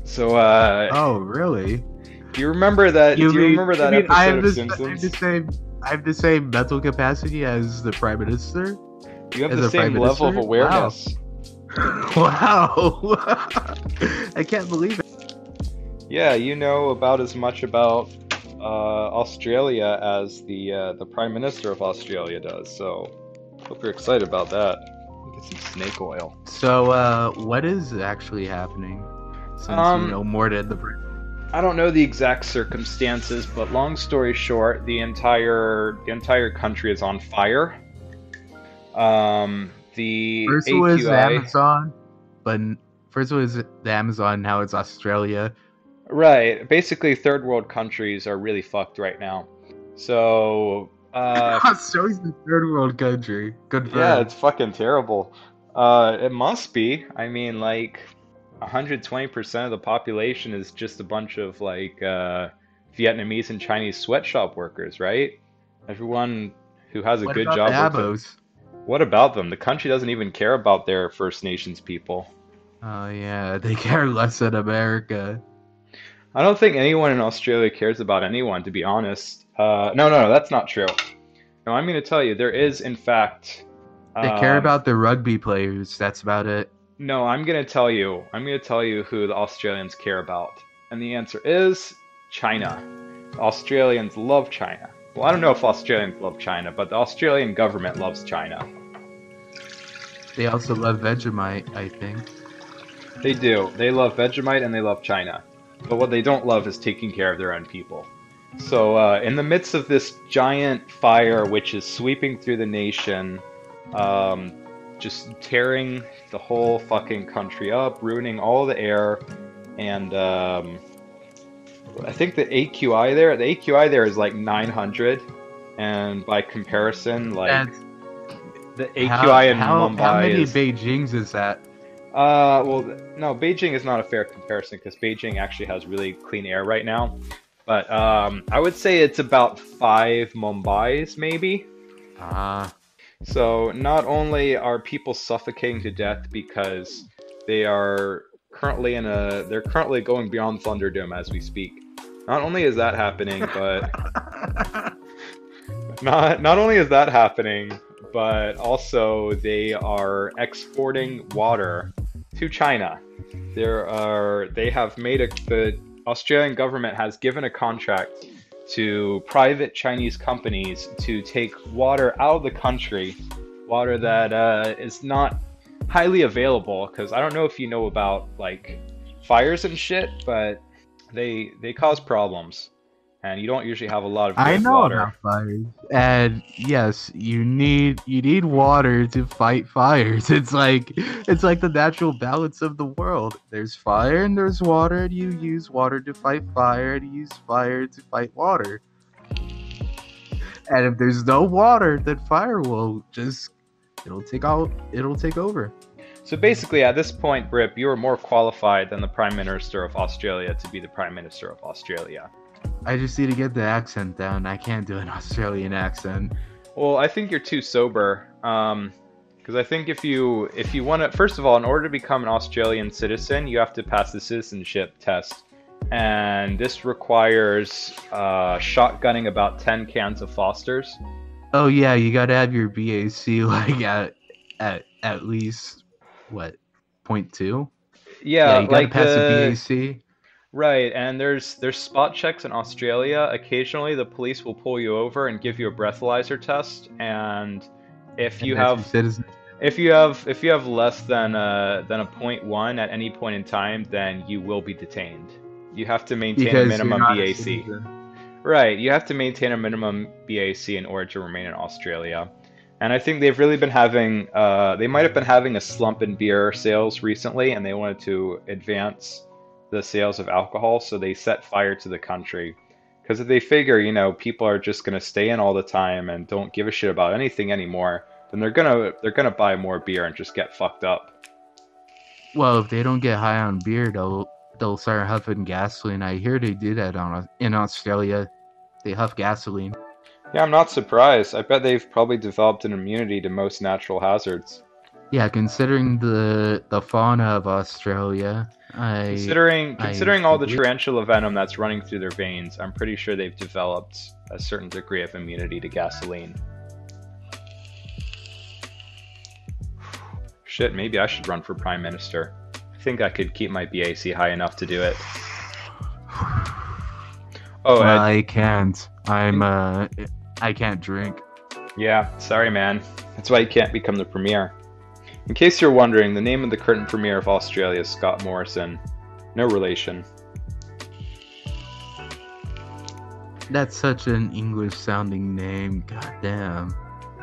Speaker 2: So
Speaker 1: Oh, really?
Speaker 2: do you remember that?
Speaker 1: You
Speaker 2: Do you
Speaker 1: mean,
Speaker 2: remember
Speaker 1: you
Speaker 2: that
Speaker 1: mean I
Speaker 2: episode
Speaker 1: have
Speaker 2: of
Speaker 1: the
Speaker 2: Simpsons?
Speaker 1: I have the same mental capacity as the Prime Minister?
Speaker 2: You have
Speaker 1: As
Speaker 2: the
Speaker 1: a Prime
Speaker 2: same level of
Speaker 1: Minister?
Speaker 2: awareness.
Speaker 1: Wow. I can't believe it.
Speaker 2: Yeah, you know about as much about Australia as the Prime Minister of Australia does. So hope you're excited about that. Get some snake oil.
Speaker 1: So, what is actually happening? Since you know more than the.
Speaker 2: I don't know the exact circumstances, but long story short, the entire country is on fire. The
Speaker 1: First it was the
Speaker 2: AQI,
Speaker 1: Amazon, but first it was the Amazon. Now it's Australia.
Speaker 2: right? Basically, third world countries are really fucked right now. So,
Speaker 1: Australia's the third world country.
Speaker 2: yeah,
Speaker 1: Confirmed.
Speaker 2: it's fucking terrible. It must be. I mean, like, 120% of the population is just a bunch of like Vietnamese and Chinese sweatshop workers, right? Everyone who has a
Speaker 1: What
Speaker 2: good
Speaker 1: about the
Speaker 2: job works at.
Speaker 1: Abos?
Speaker 2: What about them? The country doesn't even care about their First Nations people.
Speaker 1: Oh yeah, they care less than America.
Speaker 2: I don't think anyone in Australia cares about anyone, to be honest. No, that's not true. No, I'm going to tell you, there is, in fact.
Speaker 1: They care
Speaker 2: Um,
Speaker 1: about the rugby players. That's about it.
Speaker 2: no, I'm going to tell you. I'm going to tell you who the Australians care about. And the answer is China. Australians love China. Well, I don't know if Australians love China, but the Australian government loves China.
Speaker 1: They also love Vegemite, I think.
Speaker 2: They do. They love Vegemite and they love China. But what they don't love is taking care of their own people. So, in the midst of this giant fire, which is sweeping through the nation, just tearing the whole fucking country up, ruining all the air, and I think the AQI there is like 900, and by comparison, like
Speaker 1: That's
Speaker 2: the AQI in
Speaker 1: how
Speaker 2: Mumbai
Speaker 1: many
Speaker 2: is.
Speaker 1: Beijings is that?
Speaker 2: Well, no, Beijing is not a fair comparison because Beijing actually has really clean air right now. But I would say it's about 5 Mumbais, maybe.
Speaker 1: Ah.
Speaker 2: So not only are people suffocating to death because they are currently they're currently going beyond Thunderdome as we speak. Not only is that happening, but not only is that happening, but also they are exporting water to China. The Australian government has given a contract to private Chinese companies to take water out of the country, water that is not highly available. Because I don't know if you know about like fires and shit, but they cause problems, and you don't usually have a lot of
Speaker 1: I
Speaker 2: good
Speaker 1: know
Speaker 2: water.
Speaker 1: about fires, and yes, you need water to fight fires. It's like the natural balance of the world. There's fire and there's water, and you use water to fight fire, and you use fire to fight water. And if there's no water, then fire will just it'll take over.
Speaker 2: So basically, at this point, Brip, you are more qualified than the Prime Minister of Australia to be the Prime Minister of Australia.
Speaker 1: I just need to get the accent down. I can't do an Australian accent.
Speaker 2: Well, I think you're too sober. Because I think if you want to, first of all, in order to become an Australian citizen, you have to pass the citizenship test, and this requires shotgunning about 10 cans of Foster's.
Speaker 1: Oh yeah, you gotta have your BAC like at least what 0.2.
Speaker 2: Yeah,
Speaker 1: you gotta
Speaker 2: like
Speaker 1: pass the BAC.
Speaker 2: Right, and there's spot checks in Australia. Occasionally, the police will pull you over and give you a breathalyzer test, and if you have less than a 0.1 at any point in time, then you will be detained. You have to maintain a minimum BAC. Right, you have to maintain a minimum BAC in order to remain in Australia. And I think they've really been having, they might have been having a slump in beer sales recently, and they wanted to advance the sales of alcohol, so they set fire to the country. Because if they figure, people are just gonna stay in all the time and don't give a shit about anything anymore, then they're gonna buy more beer and just get fucked up.
Speaker 1: Well, if they don't get high on beer, they'll start huffing gasoline. I hear they do that in Australia. They huff gasoline.
Speaker 2: Yeah, I'm not surprised. I bet they've probably developed an immunity to most natural hazards.
Speaker 1: Yeah, considering the fauna of Australia,
Speaker 2: considering all the tarantula venom that's running through their veins, I'm pretty sure they've developed a certain degree of immunity to gasoline. Shit, maybe I should run for Prime Minister. I think I could keep my BAC high enough to do it. Oh,
Speaker 1: well, I can't. I can't drink.
Speaker 2: Yeah, sorry, man. That's why you can't become the Premier. In case you're wondering, the name of the current Premier of Australia is Scott Morrison. No relation.
Speaker 1: That's such an English-sounding name. God damn.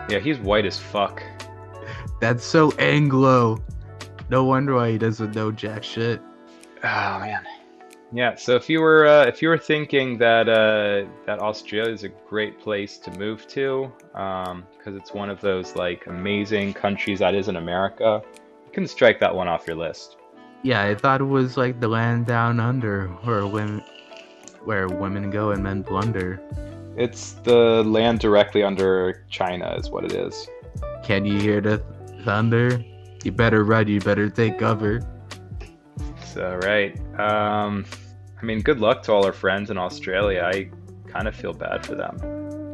Speaker 2: Yeah, he's white as fuck.
Speaker 1: That's so Anglo. No wonder why he doesn't know jack shit.
Speaker 2: Oh man. Yeah. So if you were thinking that Australia is a great place to move to, because it's one of those like amazing countries that isn't America, you can strike that one off your list.
Speaker 1: Yeah, I thought it was like the land down under, where women go and men plunder.
Speaker 2: It's the land directly under China, is what it is.
Speaker 1: Can you hear the thunder? You better run. You better take cover.
Speaker 2: So right. I mean, good luck to all our friends in Australia. I kind of feel bad for them.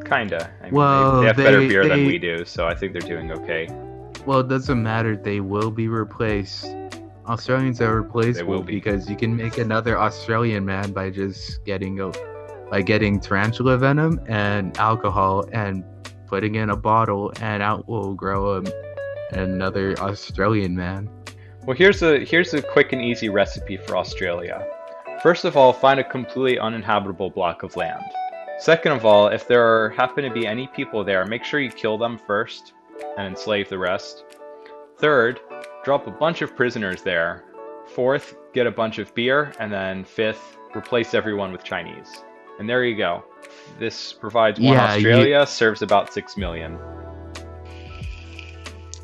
Speaker 2: Kinda. I mean,
Speaker 1: well,
Speaker 2: they have better beer than we do, so I think they're doing okay.
Speaker 1: Well, it doesn't matter. They will be replaced. Australians are replaceable because you can make another Australian man by just getting tarantula venom and alcohol and putting in a bottle, and out will grow another Australian man.
Speaker 2: Well, here's a quick and easy recipe for Australia. First of all, find a completely uninhabitable block of land. Second of all, if there happen to be any people there, make sure you kill them first and enslave the rest. Third, drop a bunch of prisoners there. Fourth, get a bunch of beer. And then fifth, replace everyone with Chinese. And there you go. This provides one Australia, serves about 6 million.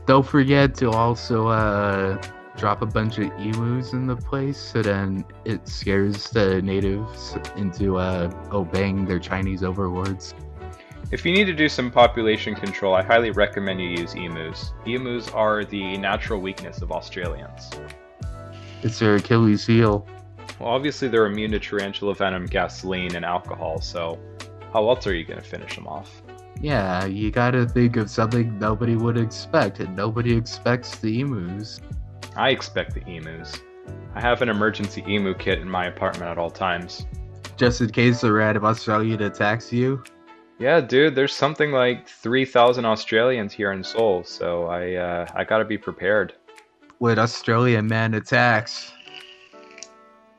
Speaker 1: Don't forget to also drop a bunch of emus in the place, so then it scares the natives into obeying their Chinese overlords.
Speaker 2: If you need to do some population control, I highly recommend you use emus. Emus are the natural weakness of Australians.
Speaker 1: It's their Achilles heel.
Speaker 2: Well, obviously they're immune to tarantula venom, gasoline, and alcohol, so how else are you going to finish them off?
Speaker 1: Yeah, you gotta think of something nobody would expect, and nobody expects the emus.
Speaker 2: I expect the emus. I have an emergency emu kit in my apartment at all times.
Speaker 1: Just in case a random Australian attacks you.
Speaker 2: Yeah, dude, there's something like 3,000 Australians here in Seoul, so I gotta be prepared.
Speaker 1: When Australian man attacks.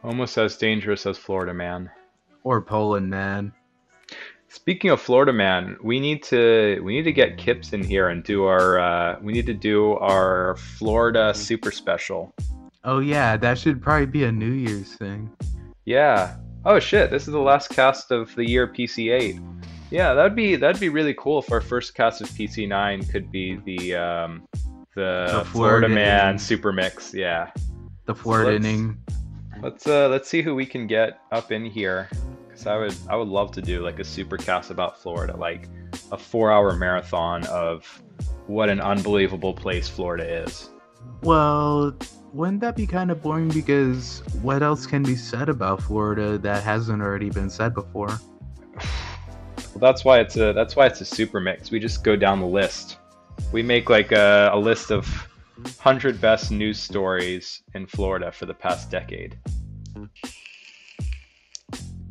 Speaker 2: Almost as dangerous as Florida man.
Speaker 1: Or Poland man.
Speaker 2: Speaking of Florida man, we need to get Kips in here and do our Florida super special.
Speaker 1: Oh yeah, that should probably be a New Year's thing.
Speaker 2: Yeah. Oh shit, this is the last cast of the year PC8. Yeah, that'd be really cool if our first cast of PC9 could be the Florida man super mix. Yeah.
Speaker 1: The Florida inning.
Speaker 2: Let's see who we can get up in here. I would love to do like a super cast about Florida, like a 4-hour marathon of what an unbelievable place Florida is.
Speaker 1: Well, wouldn't that be kind of boring, because what else can be said about Florida that hasn't already been said before?
Speaker 2: Well, that's why it's a super mix. We just go down the list. We make like a list of 100 best news stories in Florida for the past decade.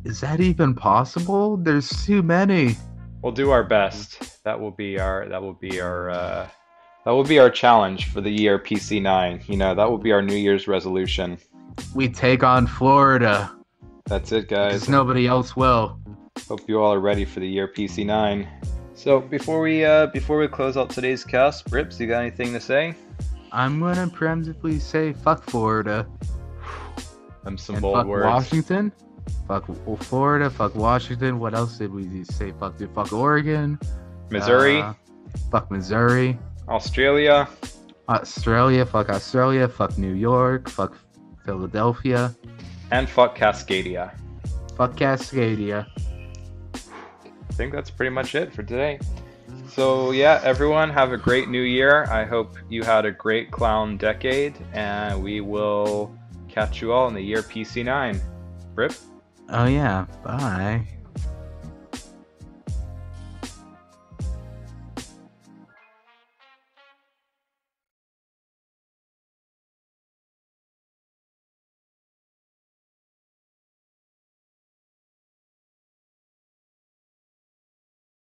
Speaker 1: Is that even possible? There's too many.
Speaker 2: We'll do our best. That will be our challenge for the year PC9. You know, that will be our New Year's resolution.
Speaker 1: We take on Florida.
Speaker 2: That's it, guys.
Speaker 1: Because nobody else will.
Speaker 2: Hope you all are ready for the year PC9. So before we close out today's cast, Brips, you got anything to say?
Speaker 1: I'm gonna preemptively say fuck Florida.
Speaker 2: Them some
Speaker 1: and
Speaker 2: bold
Speaker 1: fuck
Speaker 2: words.
Speaker 1: Washington. Fuck Florida, fuck Washington. What else did we say? Fuck Oregon.
Speaker 2: Missouri.
Speaker 1: Fuck Missouri.
Speaker 2: Australia.
Speaker 1: Fuck Australia. Fuck New York. Fuck Philadelphia.
Speaker 2: And fuck Cascadia.
Speaker 1: Fuck Cascadia.
Speaker 2: I think that's pretty much it for today. So yeah, everyone have a great new year. I hope you had a great clown decade, and we will catch you all in the year PC9. Brip?
Speaker 1: Oh yeah, bye.